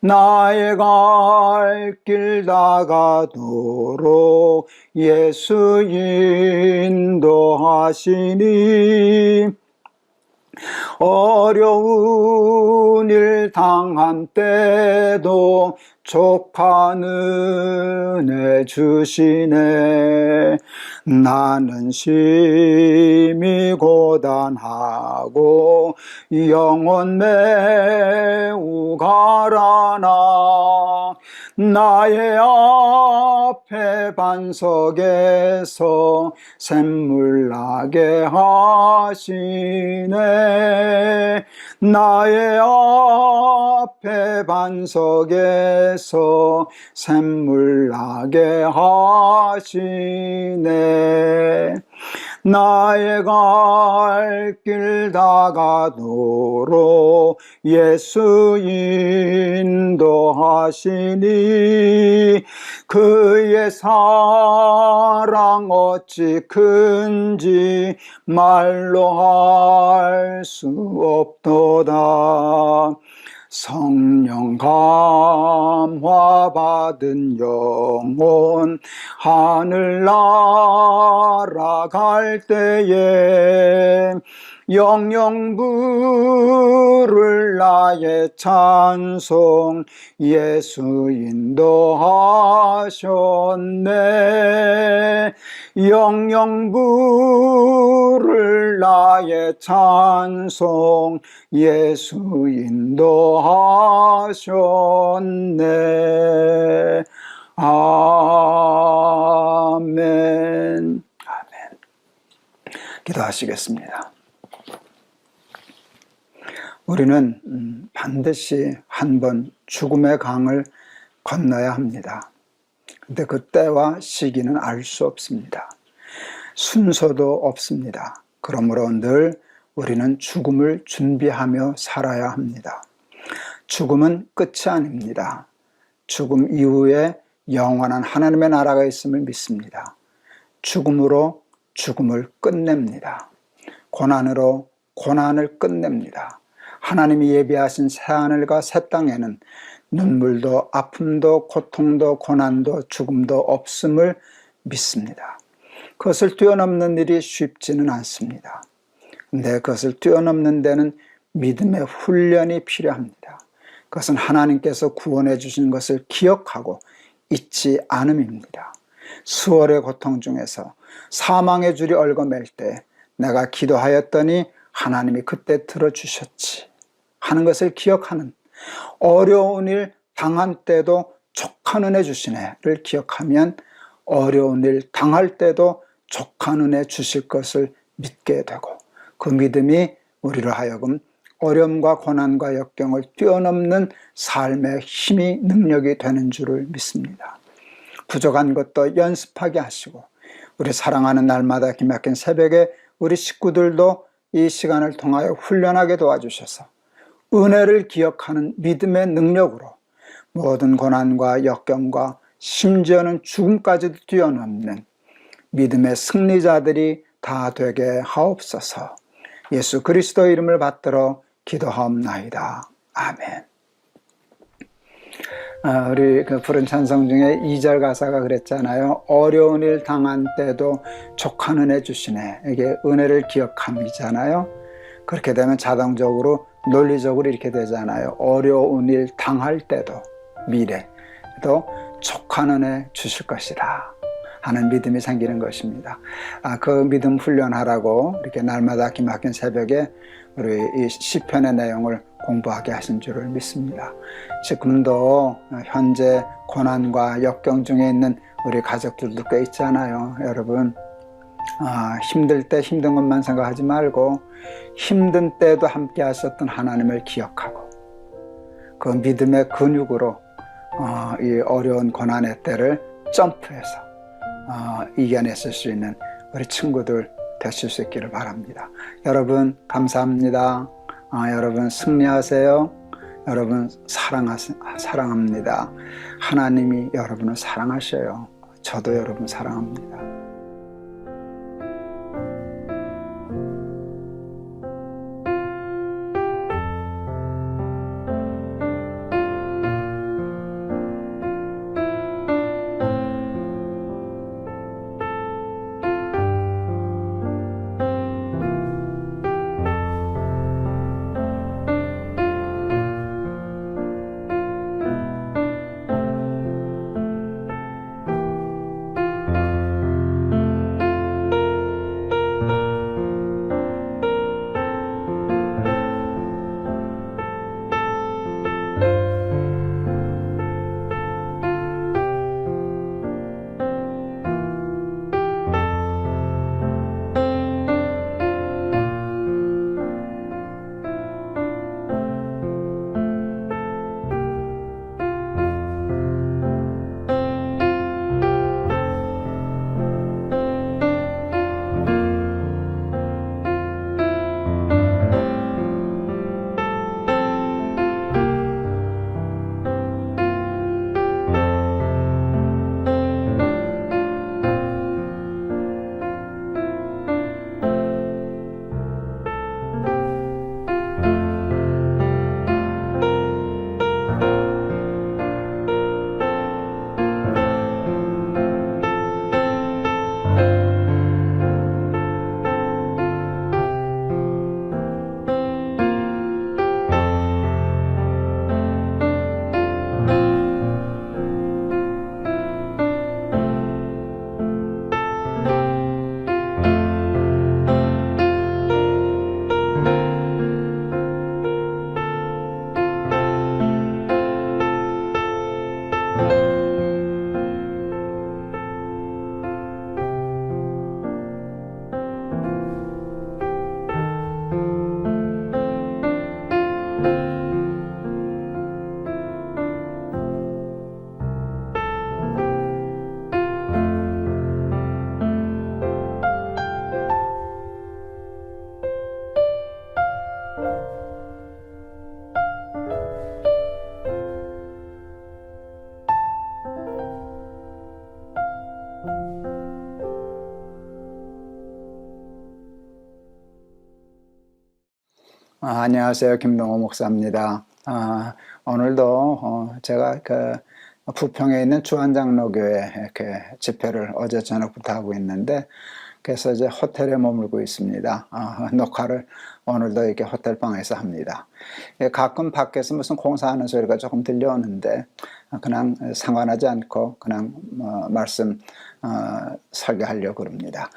나의 갈 길 다 가도록 예수 인도하시니 어려운 일 당한 때도 족한 은혜 주시네. 나는 심히 고단하고 영혼 매우 가라나 나의 앞에 반석에서 샘물 나게 하시네. 나의 앞에 반석에서 샘물 나게 하시네. 나의 갈 길 다가도록 예수 인도하시니 그의 사랑 어찌 큰지 말로 할 수 없도다. 성령 감화 받은 영혼 하늘 날아갈 때에 영영 부를 나의 찬송 예수 인도하셨네. 영영 부를 나의 찬송 예수 인도하셨네. 아멘. 아멘. 기도하시겠습니다. 우리는 반드시 한번 죽음의 강을 건너야 합니다. 근데 그 때와 시기는 알 수 없습니다. 순서도 없습니다. 그러므로 늘 우리는 죽음을 준비하며 살아야 합니다. 죽음은 끝이 아닙니다. 죽음 이후에 영원한 하나님의 나라가 있음을 믿습니다. 죽음으로 죽음을 끝냅니다. 고난으로 고난을 끝냅니다. 하나님이 예비하신 새하늘과 새 땅에는 눈물도 아픔도 고통도 고난도 죽음도 없음을 믿습니다. 그것을 뛰어넘는 일이 쉽지는 않습니다. 근데 그것을 뛰어넘는 데는 믿음의 훈련이 필요합니다. 그것은 하나님께서 구원해 주신 것을 기억하고 잊지 않음입니다. 수월의 고통 중에서 사망의 줄이 얽어맬 때 내가 기도하였더니 하나님이 그때 들어주셨지 하는 것을 기억하는, 어려운 일 당한 때도 족한 은혜 주시네를 기억하면 어려운 일 당할 때도 족한 은혜 주실 것을 믿게 되고, 그 믿음이 우리로 하여금 어려움과 고난과 역경을 뛰어넘는 삶의 힘이 능력이 되는 줄을 믿습니다. 부족한 것도 연습하게 하시고, 우리 사랑하는 날마다 기막힌 새벽에 우리 식구들도 이 시간을 통하여 훈련하게 도와주셔서 은혜를 기억하는 믿음의 능력으로 모든 고난과 역경과 심지어는 죽음까지도 뛰어넘는 믿음의 승리자들이 다 되게 하옵소서. 예수 그리스도 이름을 받들어 기도하옵나이다. 아멘. 우리 그 부른 찬송 중에 2절 가사가 그랬잖아요. 어려운 일 당한 때도 족한 은혜 주시네. 이게 은혜를 기억함이잖아요. 그렇게 되면 자동적으로 논리적으로 이렇게 되잖아요. 어려운 일 당할 때도 미래도 족한 은혜 주실 것이다 하는 믿음이 생기는 것입니다. 그 믿음 훈련하라고 이렇게 날마다 기막힌 새벽에 우리 이 시편의 내용을 공부하게 하신 줄을 믿습니다. 지금도 현재 고난과 역경 중에 있는 우리 가족들도 꽤 있잖아요. 여러분, 힘들 때 힘든 것만 생각하지 말고 힘든 때도 함께 하셨던 하나님을 기억하고 그 믿음의 근육으로 이 어려운 고난의 때를 점프해서 이겨냈을 수 있는 우리 친구들 되실 수 있기를 바랍니다. 여러분 감사합니다. 여러분 승리하세요. 여러분 사랑합니다. 하나님이 여러분을 사랑하셔요. 저도 여러분 사랑합니다. 안녕하세요. 김동호 목사입니다. 오늘도 제가 부평에 있는 주한장로교회 이렇게 집회를 어제 저녁부터 하고 있는데, 그래서 이제 호텔에 머물고 있습니다. 녹화를 오늘도 이렇게 호텔 방에서 합니다. 가끔 밖에서 무슨 공사하는 소리가 조금 들려오는데 그냥 상관하지 않고 그냥 말씀 설교하려고 합니다.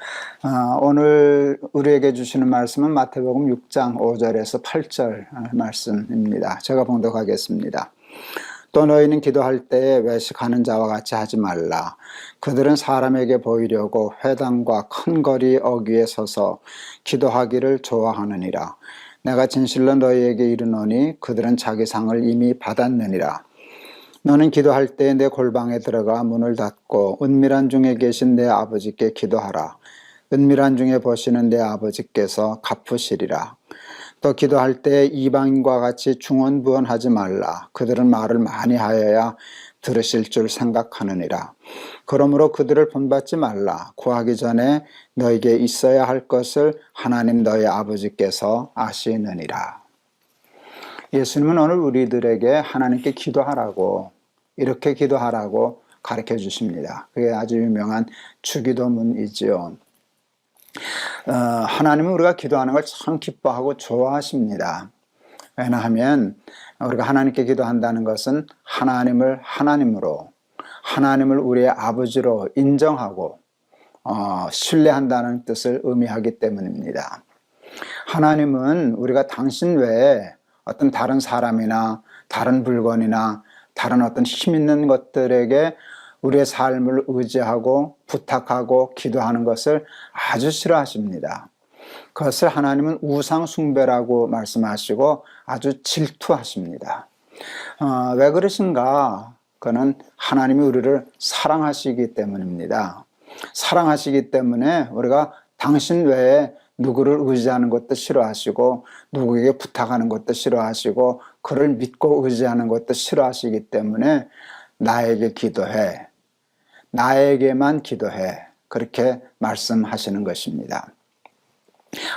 오늘 우리에게 주시는 말씀은 마태복음 6장 5절에서 8절 말씀입니다. 제가 봉독하겠습니다. 또 너희는 기도할 때에 외식하는 자와 같이 하지 말라. 그들은 사람에게 보이려고 회당과 큰 거리 어귀에 서서 기도하기를 좋아하느니라. 내가 진실로 너희에게 이르노니 그들은 자기 상을 이미 받았느니라. 너는 기도할 때 내 골방에 들어가 문을 닫고 은밀한 중에 계신 내 아버지께 기도하라. 은밀한 중에 보시는 내 아버지께서 갚으시리라. 또 기도할 때 이방인과 같이 중언부언하지 말라. 그들은 말을 많이 하여야 들으실 줄 생각하느니라. 그러므로 그들을 본받지 말라. 구하기 전에 너에게 있어야 할 것을 하나님 너희 아버지께서 아시느니라. 예수님은 오늘 우리들에게 하나님께 기도하라고, 이렇게 기도하라고 가르쳐 주십니다. 그게 아주 유명한 주기도문이지요. 하나님은 우리가 기도하는 걸 참 기뻐하고 좋아하십니다. 왜냐하면 우리가 하나님께 기도한다는 것은 하나님을 하나님으로, 하나님을 우리의 아버지로 인정하고 신뢰한다는 뜻을 의미하기 때문입니다. 하나님은 우리가 당신 외에 어떤 다른 사람이나 다른 물건이나 다른 어떤 힘 있는 것들에게 우리의 삶을 의지하고 부탁하고 기도하는 것을 아주 싫어하십니다. 그것을 하나님은 우상 숭배라고 말씀하시고 아주 질투하십니다. 왜 그러신가? 그는 하나님이 우리를 사랑하시기 때문입니다. 사랑하시기 때문에 우리가 당신 외에 누구를 의지하는 것도 싫어하시고 누구에게 부탁하는 것도 싫어하시고 그를 믿고 의지하는 것도 싫어하시기 때문에 나에게 기도해, 나에게만 기도해, 그렇게 말씀하시는 것입니다.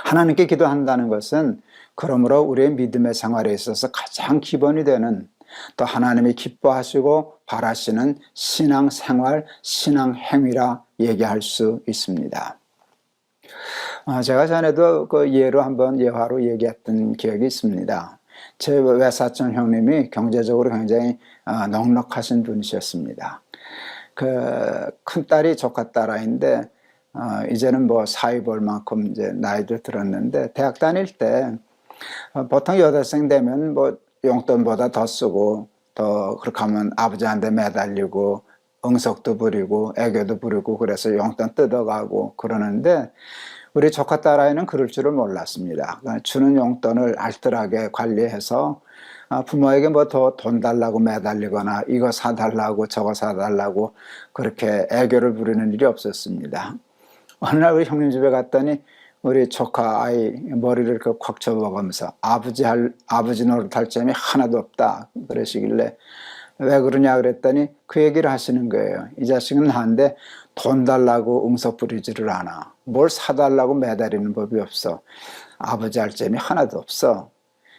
하나님께 기도한다는 것은 그러므로 우리의 믿음의 생활에 있어서 가장 기본이 되는, 또 하나님이 기뻐하시고 바라시는 신앙생활, 신앙행위라 얘기할 수 있습니다. 제가 전에도 그 예화로 얘기했던 기억이 있습니다. 제 외사촌 형님이 경제적으로 굉장히 넉넉하신 분이셨습니다. 그 큰딸이 조카 딸아이인데 이제는 뭐 사위 볼 만큼 이제 나이도 들었는데, 대학 다닐 때 보통 여대생 되면 뭐 용돈보다 더 쓰고, 더 그렇게 하면 아버지한테 매달리고 응석도 부리고 애교도 부리고 그래서 용돈 뜯어가고 그러는데, 우리 조카 딸아이는 그럴 줄을 몰랐습니다. 주는 용돈을 알뜰하게 관리해서 부모에게 뭐 더 돈 달라고 매달리거나 이거 사달라고 저거 사달라고 그렇게 애교를 부리는 일이 없었습니다. 어느 날 우리 형님 집에 갔더니 우리 조카 아이 머리를 콱 쳐먹으면서 아버지 노릇할 점이 하나도 없다 그러시길래, 왜 그러냐 그랬더니 그 얘기를 하시는 거예요. 이 자식은 나한테 돈 달라고 응석 부리지를 않아. 뭘 사달라고 매달리는 법이 없어. 아버지 할 점이 하나도 없어.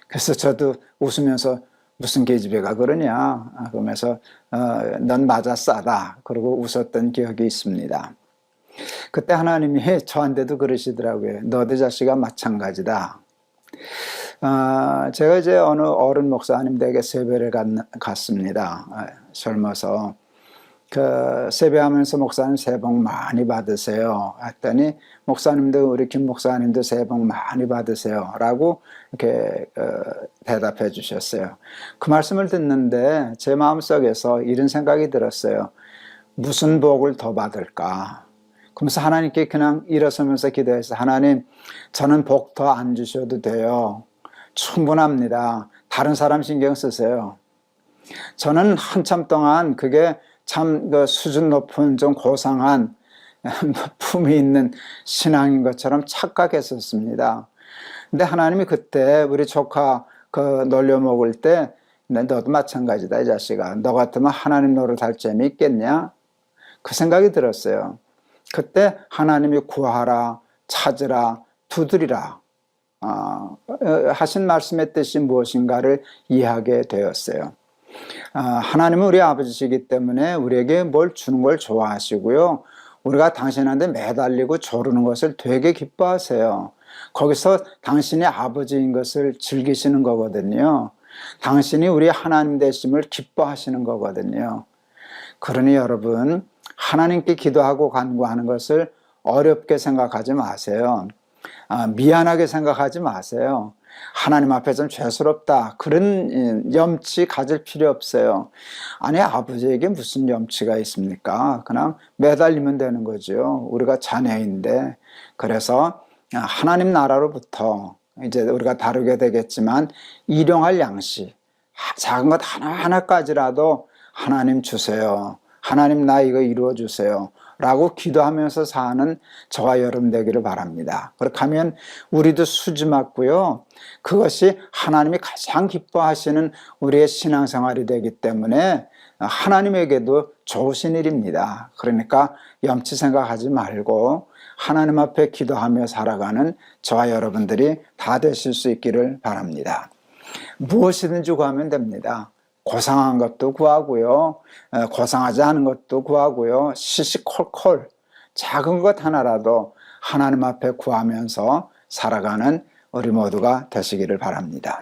그래서 저도 웃으면서 무슨 계집애가 그러냐 그러면서 넌 맞아 싸다 그러고 웃었던 기억이 있습니다. 그때 하나님이 저한테도 그러시더라고요. 너네 자식아 마찬가지다. 제가 이제 어느 어른 목사님 댁에 세배를 갔습니다. 젊어서. 그 세배하면서 목사님 새해 복 많이 받으세요 했더니, 목사님도 우리 김 목사님도 새해 복 많이 받으세요 라고 이렇게 대답해 주셨어요. 그 말씀을 듣는데 제 마음속에서 이런 생각이 들었어요. 무슨 복을 더 받을까? 그러면서 하나님께 그냥 일어서면서 기도해서, 하나님 저는 복 더 안 주셔도 돼요. 충분합니다. 다른 사람 신경 쓰세요. 저는 한참 동안 그게 참 그 수준 높은 좀 고상한 품이 있는 신앙인 것처럼 착각했었습니다. 근데 하나님이 그때 우리 조카 그 놀려 먹을 때, 너도 마찬가지다 이 자식아. 너 같으면 하나님 노릇할 재미 있겠냐? 그 생각이 들었어요. 그때 하나님이 구하라, 찾으라, 두드리라 하신 말씀의 뜻이 무엇인가를 이해하게 되었어요. 하나님은 우리 아버지시기 때문에 우리에게 뭘 주는 걸 좋아하시고요. 우리가 당신한테 매달리고 조르는 것을 되게 기뻐하세요. 거기서 당신이 아버지인 것을 즐기시는 거거든요. 당신이 우리 하나님 되심을 기뻐하시는 거거든요. 그러니 여러분, 하나님께 기도하고 간구하는 것을 어렵게 생각하지 마세요. 미안하게 생각하지 마세요. 하나님 앞에 좀 죄스럽다, 그런 염치 가질 필요 없어요. 아니, 아버지에게 무슨 염치가 있습니까? 그냥 매달리면 되는 거죠. 우리가 자녀인데. 그래서 하나님 나라로부터 이제 우리가 다루게 되겠지만 일용할 양식, 작은 것 하나하나까지라도 하나님 주세요. 하나님 나 이거 이루어 주세요. 라고 기도하면서 사는 저와 여러분 되기를 바랍니다. 그렇게 하면 우리도 수지 맞고요. 그것이 하나님이 가장 기뻐하시는 우리의 신앙생활이 되기 때문에 하나님에게도 좋으신 일입니다. 그러니까 염치 생각하지 말고 하나님 앞에 기도하며 살아가는 저와 여러분들이 다 되실 수 있기를 바랍니다. 무엇이든지 구하면 됩니다. 고상한 것도 구하고요, 고상하지 않은 것도 구하고요, 시시콜콜 작은 것 하나라도 하나님 앞에 구하면서 살아가는 우리 모두가 되시기를 바랍니다.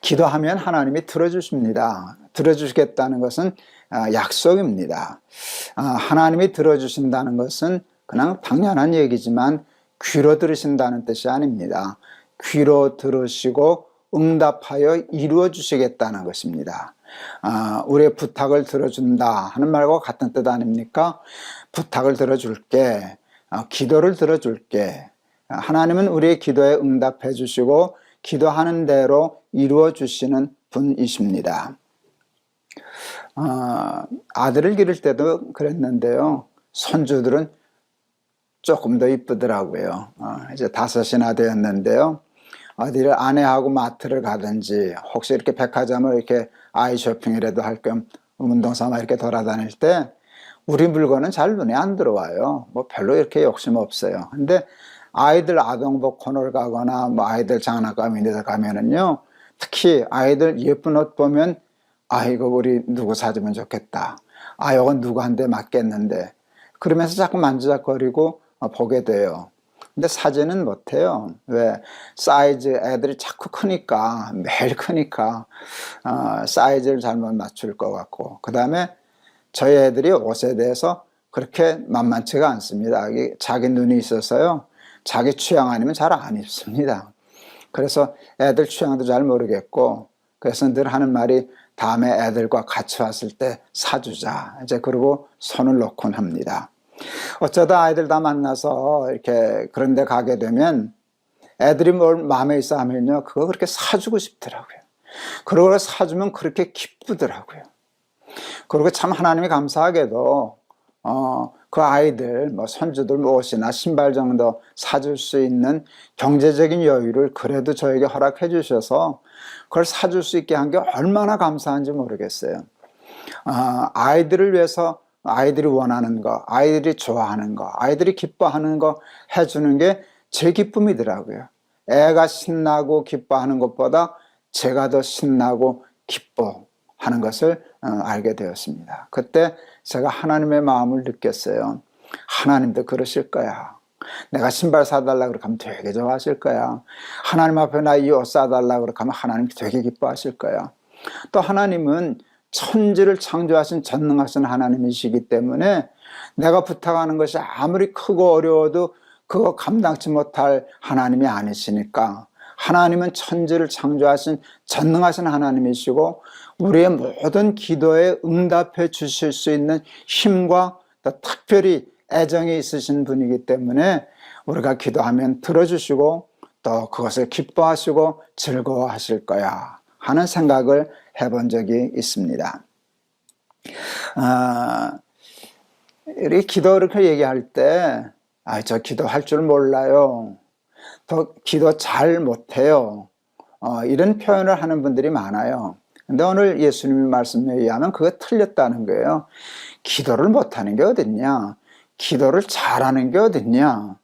기도하면 하나님이 들어주십니다. 들어주시겠다는 것은 약속입니다. 하나님이 들어주신다는 것은 그냥 당연한 얘기지만 귀로 들으신다는 뜻이 아닙니다. 귀로 들으시고 응답하여 이루어 주시겠다는 것입니다. 우리의 부탁을 들어준다 하는 말과 같은 뜻 아닙니까? 부탁을 들어줄게, 기도를 들어줄게. 하나님은 우리의 기도에 응답해 주시고 기도하는 대로 이루어 주시는 분이십니다. 아들을 기를 때도 그랬는데요, 손주들은 조금 더 이쁘더라고요. 이제 5이나 되었는데요, 어디를 아내하고 마트를 가든지 혹시 이렇게 백화점을 이렇게 아이 쇼핑이라도 할 겸 운동 삼아 이렇게 돌아다닐 때 우리 물건은 잘 눈에 안 들어와요. 뭐 별로 이렇게 욕심 없어요. 근데 아이들 아동복 코너를 가거나 뭐 아이들 장난감 이런 데 가면은요, 특히 아이들 예쁜 옷 보면 이거 우리 누구 사주면 좋겠다, 이건 누구한테 맞겠는데, 그러면서 자꾸 만지작거리고 보게 돼요. 근데 사지는 못해요. 왜? 사이즈, 애들이 자꾸 크니까, 매일 크니까 사이즈를 잘못 맞출 것 같고, 그 다음에 저희 애들이 옷에 대해서 그렇게 만만치가 않습니다. 자기 눈이 있어서요, 자기 취향 아니면 잘 안 입습니다. 그래서 애들 취향도 잘 모르겠고, 그래서 늘 하는 말이 다음에 애들과 같이 왔을 때 사주자, 이제 그러고 손을 놓곤 합니다. 어쩌다 아이들 다 만나서 이렇게 그런 데 가게 되면 애들이 뭘 마음에 있어 하면요, 그거 그렇게 사주고 싶더라고요. 그러고 사주면 그렇게 기쁘더라고요. 그리고 참 하나님이 감사하게도 그 아이들, 뭐 손주들 옷이나 신발 정도 사줄 수 있는 경제적인 여유를 그래도 저에게 허락해 주셔서 그걸 사줄 수 있게 한 게 얼마나 감사한지 모르겠어요. 아이들을 위해서 아이들이 원하는 거, 아이들이 좋아하는 거, 아이들이 기뻐하는 거 해주는 게 제 기쁨이더라고요. 애가 신나고 기뻐하는 것보다 제가 더 신나고 기뻐하는 것을 알게 되었습니다. 그때 제가 하나님의 마음을 느꼈어요. 하나님도 그러실 거야. 내가 신발 사달라고 그렇게 하면 되게 좋아하실 거야. 하나님 앞에 나 이 옷 사달라고 그렇게 하면 하나님 되게 기뻐하실 거야. 또 하나님은 천지를 창조하신 전능하신 하나님이시기 때문에 내가 부탁하는 것이 아무리 크고 어려워도 그거 감당치 못할 하나님이 아니시니까, 하나님은 천지를 창조하신 전능하신 하나님이시고 우리의 모든 기도에 응답해 주실 수 있는 힘과 또 특별히 애정이 있으신 분이기 때문에 우리가 기도하면 들어주시고 또 그것을 기뻐하시고 즐거워하실 거야 하는 생각을 해본 적이 있습니다. 우리 기도 이렇게 얘기할 때 저 기도할 줄 몰라요, 더 기도 잘 못해요, 이런 표현을 하는 분들이 많아요. 근데 오늘 예수님의 말씀에 의하면 그거 틀렸다는 거예요. 기도를 못하는 게 어딨냐, 기도를 잘하는 게 어딨냐.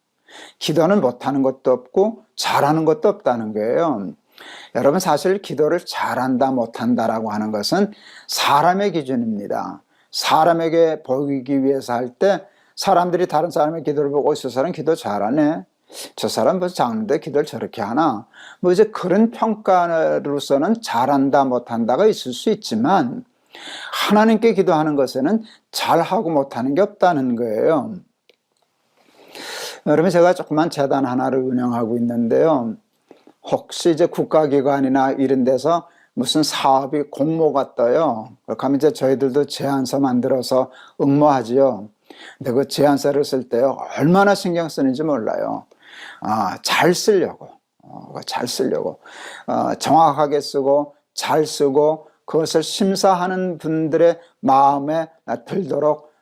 기도는 못하는 것도 없고 잘하는 것도 없다는 거예요. 여러분, 사실 기도를 잘한다 못한다라고 하는 것은 사람의 기준입니다. 사람에게 보이기 위해서 할 때 사람들이 다른 사람의 기도를 보고 저 사람 기도 잘하네, 저 사람 벌써 작는데 기도를 저렇게 하나, 뭐 이제 그런 평가로서는 잘한다 못한다가 있을 수 있지만 하나님께 기도하는 것에는 잘하고 못하는 게 없다는 거예요. 여러분, 제가 조그만 재단 하나를 운영하고 있는데요, 혹시 이제 국가기관이나 이런 데서 무슨 사업이 공모가 떠요. 그렇게 하면 이제 저희들도 제안서 만들어서 응모하지요. 근데 그 제안서를 쓸 때 얼마나 신경 쓰는지 몰라요. 잘 쓰려고, 정확하게 쓰고 잘 쓰고 그것을 심사하는 분들의 마음에 들도록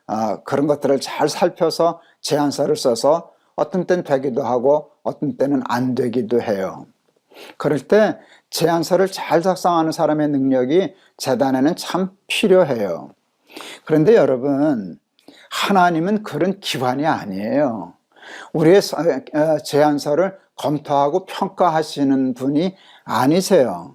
그런 것들을 잘 살펴서 제안서를 써서 어떤 때는 되기도 하고 어떤 때는 안 되기도 해요. 그럴 때 제안서를 잘 작성하는 사람의 능력이 재단에는 참 필요해요. 그런데 여러분, 하나님은 그런 기관이 아니에요. 우리의 제안서를 검토하고 평가하시는 분이 아니세요.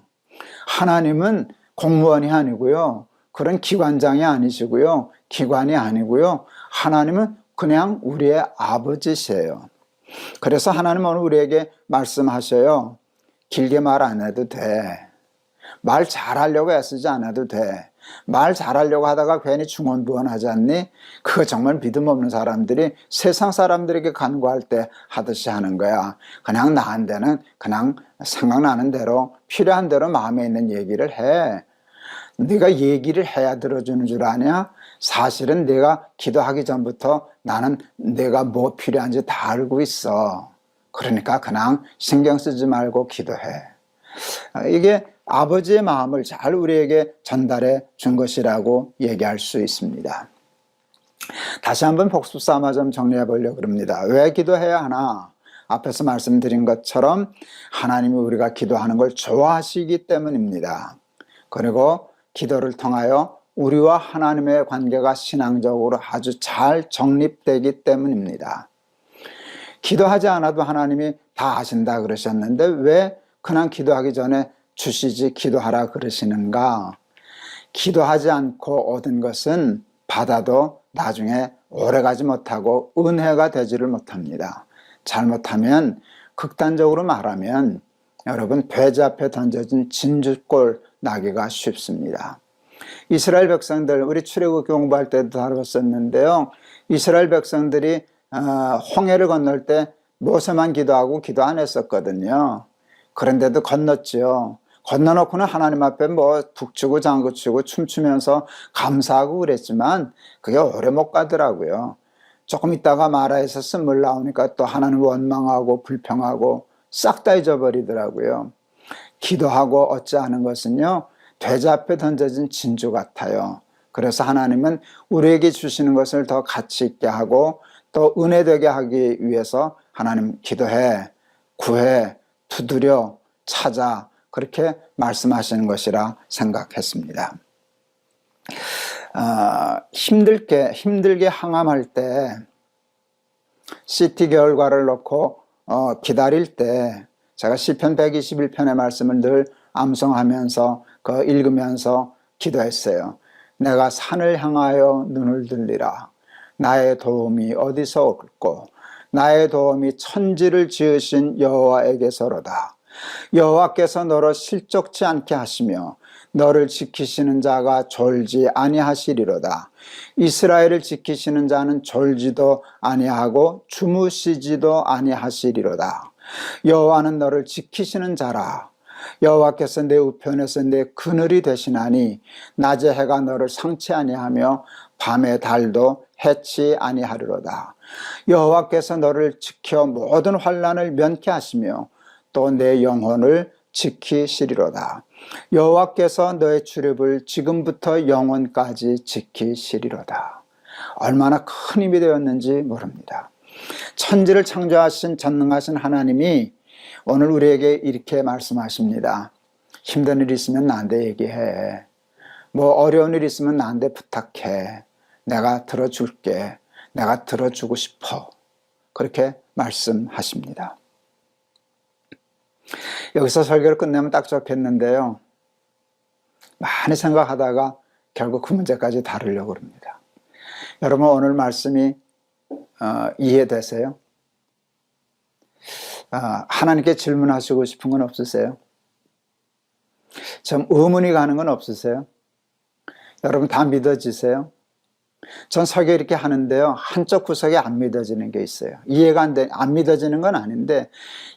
하나님은 공무원이 아니고요, 그런 기관장이 아니시고요, 기관이 아니고요, 하나님은 그냥 우리의 아버지시에요. 그래서 하나님은 오늘 우리에게 말씀하셔요. 길게 말 안 해도 돼. 말 잘하려고 애쓰지 않아도 돼. 말 잘하려고 하다가 괜히 중언부언하지 않니? 그거 정말 믿음 없는 사람들이 세상 사람들에게 간구할 때 하듯이 하는 거야. 그냥 나한테는 그냥 생각나는 대로 필요한 대로 마음에 있는 얘기를 해. 네가 얘기를 해야 들어주는 줄 아냐? 사실은 내가 기도하기 전부터 나는 내가 뭐 필요한지 다 알고 있어. 그러니까 그냥 신경 쓰지 말고 기도해. 이게 아버지의 마음을 잘 우리에게 전달해 준 것이라고 얘기할 수 있습니다. 다시 한번 복습 삼아 좀 정리해 보려고 합니다. 왜 기도해야 하나? 앞에서 말씀드린 것처럼 하나님이 우리가 기도하는 걸 좋아하시기 때문입니다. 그리고 기도를 통하여 우리와 하나님의 관계가 신앙적으로 아주 잘 정립되기 때문입니다. 기도하지 않아도 하나님이 다 아신다 그러셨는데 왜 그냥 기도하기 전에 주시지 기도하라 그러시는가? 기도하지 않고 얻은 것은 받아도 나중에 오래가지 못하고 은혜가 되지를 못합니다. 잘못하면, 극단적으로 말하면 여러분, 돼지 앞에 던져진 진주꼴 나기가 쉽습니다. 이스라엘 백성들, 우리 출애굽 공부할 때도 다뤘었는데요, 이스라엘 백성들이 홍해를 건널 때 모세만 기도하고 기도 안 했었거든요. 그런데도 건넜죠. 건너놓고는 하나님 앞에 뭐 북치고 장구치고 춤추면서 감사하고 그랬지만 그게 오래 못 가더라고요. 조금 있다가 마라에서 쓴물 나오니까 또 하나님 원망하고 불평하고 싹 다 잊어버리더라고요. 기도하고 얻지 않은 것은요, 돼지 앞에 던져진 진주 같아요. 그래서 하나님은 우리에게 주시는 것을 더 가치 있게 하고 또 은혜되게 하기 위해서 하나님 기도해, 구해, 두드려, 찾아, 그렇게 말씀하시는 것이라 생각했습니다. 힘들게 항암할 때 CT 결과를 놓고 기다릴 때 제가 시편 121편의 말씀을 늘 암송하면서 읽으면서 기도했어요. 내가 산을 향하여 눈을 들리라. 나의 도움이 어디서 올꼬? 나의 도움이 천지를 지으신 여호와에게서로다. 여호와께서 너를 실족치 않게 하시며 너를 지키시는 자가 졸지 아니하시리로다. 이스라엘을 지키시는 자는 졸지도 아니하고 주무시지도 아니하시리로다. 여호와는 너를 지키시는 자라. 여호와께서 내 우편에서 내 그늘이 되시나니 낮에 해가 너를 상치 아니하며 밤에 달도 해치 아니하리로다. 여호와께서 너를 지켜 모든 환난을 면케 하시며 또 내 영혼을 지키시리로다. 여호와께서 너의 출입을 지금부터 영원까지 지키시리로다. 얼마나 큰 힘이 되었는지 모릅니다. 천지를 창조하신 전능하신 하나님이 오늘 우리에게 이렇게 말씀하십니다. 힘든 일 있으면 나한테 얘기해. 뭐 어려운 일 있으면 나한테 부탁해. 내가 들어줄게. 내가 들어주고 싶어. 그렇게 말씀하십니다. 여기서 설교를 끝내면 딱 좋겠는데요. 많이 생각하다가 결국 그 문제까지 다루려고 합니다. 여러분, 오늘 말씀이 이해되세요? 하나님께 질문하시고 싶은 건 없으세요? 좀 의문이 가는 건 없으세요? 여러분, 다 믿어지세요? 전 설교 이렇게 하는데요, 한쪽 구석에 안 믿어지는 게 있어요. 안 믿어지는 건 아닌데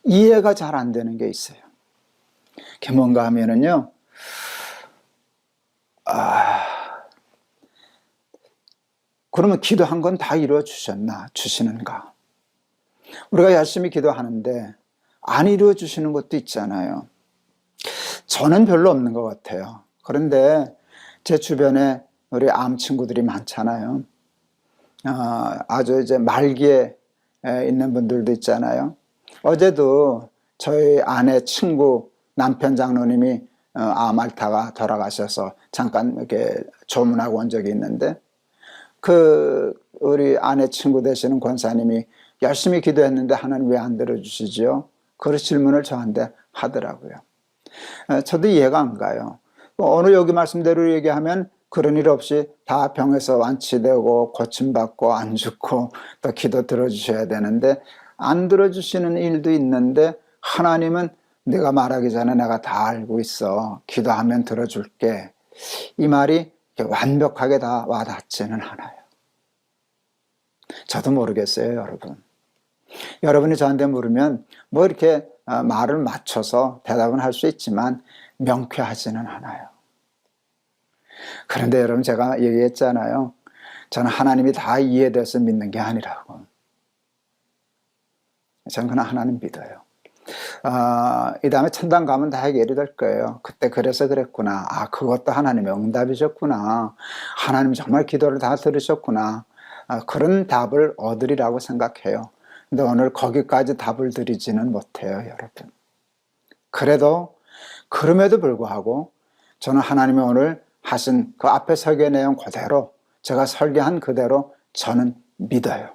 이해가 잘 안 되는 게 있어요. 그게 뭔가 하면은요, 그러면 기도한 건 다 이루어 주시는가? 우리가 열심히 기도하는데 안 이루어 주시는 것도 있잖아요. 저는 별로 없는 것 같아요. 그런데 제 주변에 우리 암 친구들이 많잖아요. 아주 이제 말기에 있는 분들도 있잖아요. 어제도 저희 아내 친구 남편 장로님이 암 앓다가 돌아가셔서 잠깐 이렇게 조문하고 온 적이 있는데, 우리 아내 친구 되시는 권사님이 열심히 기도했는데 하나님 왜 안 들어주시지요? 그런 질문을 저한테 하더라고요. 저도 이해가 안 가요. 오늘 여기 말씀대로 얘기하면 그런 일 없이 다 병에서 완치되고 고침받고 안 죽고 또 기도 들어주셔야 되는데 안 들어주시는 일도 있는데, 하나님은 내가 말하기 전에 내가 다 알고 있어, 기도하면 들어줄게, 이 말이 완벽하게 다 와닿지는 않아요. 저도 모르겠어요, 여러분. 여러분이 저한테 물으면 뭐 이렇게 말을 맞춰서 대답은 할 수 있지만 명쾌하지는 않아요. 그런데 여러분, 제가 얘기했잖아요. 저는 하나님이 다 이해돼서 믿는 게 아니라고. 저는 그냥 하나님 믿어요. 이 다음에 천당 가면 다 해결이 될 거예요. 그때 그래서 그랬구나. 그것도 하나님의 응답이셨구나. 하나님 정말 기도를 다 들으셨구나. 그런 답을 얻으리라고 생각해요. 근데 오늘 거기까지 답을 드리지는 못해요, 여러분. 그럼에도 불구하고 저는 하나님이 오늘 하신 그 앞에 설교 내용 그대로, 제가 설교한 그대로 저는 믿어요.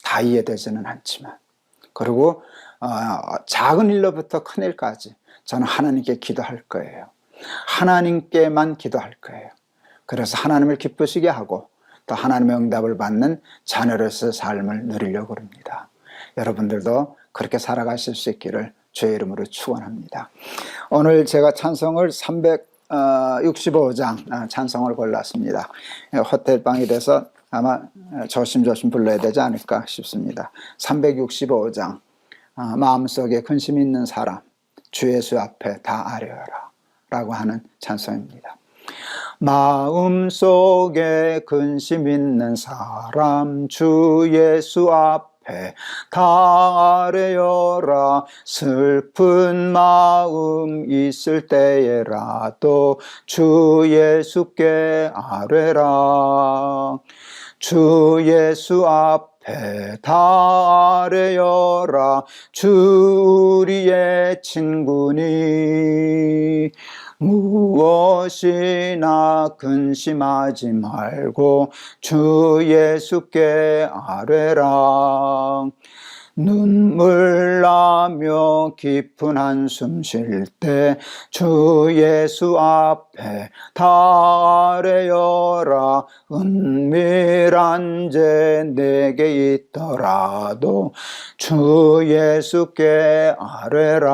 다 이해되지는 않지만. 그리고 작은 일로부터 큰 일까지 저는 하나님께 기도할 거예요. 하나님께만 기도할 거예요. 그래서 하나님을 기쁘시게 하고 또 하나님의 응답을 받는 자녀로서의 삶을 누리려고 합니다. 여러분들도 그렇게 살아가실 수 있기를 주의 이름으로 축원합니다. 오늘 제가 찬송을 365장 찬송을 골랐습니다. 호텔방이 돼서 아마 조심조심 불러야 되지 않을까 싶습니다. 365장, 마음속에 근심 있는 사람 주 예수 앞에 다 아뢰어라 라고 하는 찬송입니다. 마음속에 근심 있는 사람 주 예수 앞에 다 아뢰어라. 슬픈 마음 있을 때에라도 주 예수께 아뢰라. 주 예수 앞에 다 아뢰어라. 주 우리의 친구니 무엇이나 근심하지 말고 주 예수께 아뢰라. 눈물 나며 깊은 한숨 쉴 때 주 예수 앞에 다 아뢰어라. 은밀한 죄 내게 있더라도 주 예수께 아뢰라.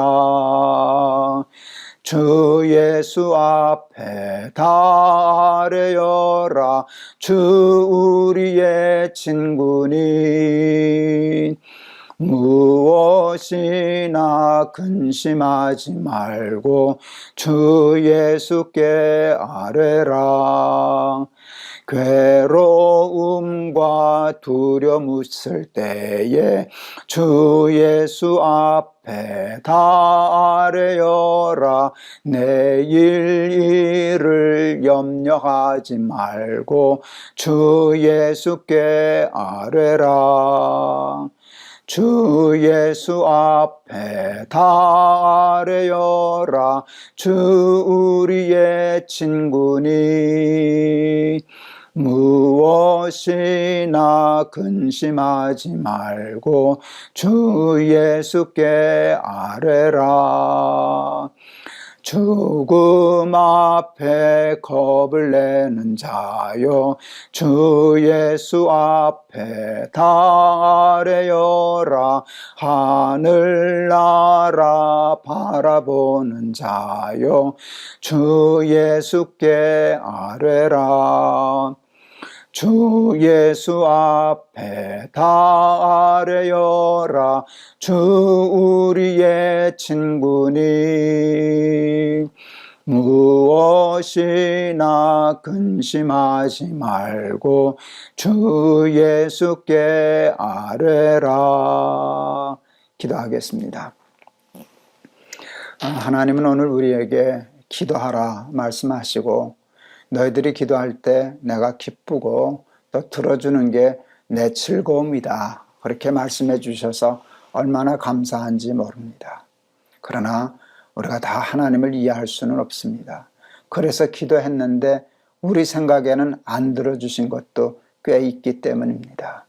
주 예수 앞에 다 아뢰어라. 주 우리의 친구니 무엇이나 근심하지 말고 주 예수께 아뢰라. 괴로움과 두려움 있을 때에 주 예수 앞에 다 아뢰어라. 내일 일을 염려하지 말고 주 예수께 아뢰라. 주 예수 앞에 다 아뢰어라. 주 우리의 친구니 무엇이나 무엇이나 근심하지 말고 주 예수께 아뢰라. 죽음 앞에 겁을 내는 자여 주 예수 앞에 다 아뢰어라. 하늘나라 바라보는 자여 주 예수께 아뢰라. 주 예수 앞에 다 아뢰어라. 주 우리의 친구니 무엇이나 근심하지 말고 주 예수께 아뢰라. 기도하겠습니다. 하나님은 오늘 우리에게 기도하라 말씀하시고 너희들이 기도할 때 내가 기쁘고 또 들어주는 게 내 즐거움이다. 그렇게 말씀해 주셔서 얼마나 감사한지 모릅니다. 그러나 우리가 다 하나님을 이해할 수는 없습니다. 그래서 기도했는데 우리 생각에는 안 들어주신 것도 꽤 있기 때문입니다.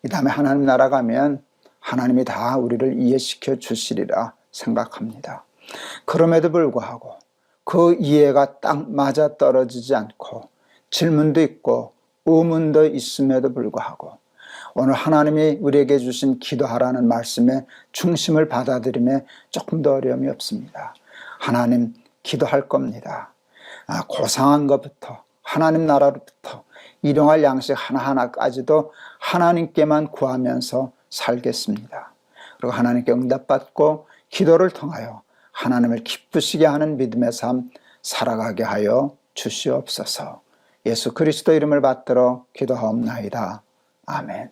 이 다음에 하나님 나라 가면 하나님이 다 우리를 이해시켜 주시리라 생각합니다. 그럼에도 불구하고 그 이해가 딱 맞아 떨어지지 않고 질문도 있고 의문도 있음에도 불구하고 오늘 하나님이 우리에게 주신 기도하라는 말씀의 중심을 받아들임에 조금 더 어려움이 없습니다. 하나님 기도할 겁니다. 고상한 것부터 하나님 나라로부터 일용할 양식 하나하나까지도 하나님께만 구하면서 살겠습니다. 그리고 하나님께 응답받고 기도를 통하여 하나님을 기쁘시게 하는 믿음의 삶 살아가게 하여 주시옵소서. 예수 그리스도 이름을 받들어 기도하옵나이다. 아멘.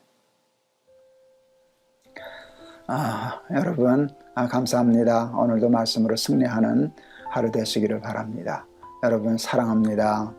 여러분 감사합니다. 오늘도 말씀으로 승리하는 하루 되시기를 바랍니다. 여러분 사랑합니다.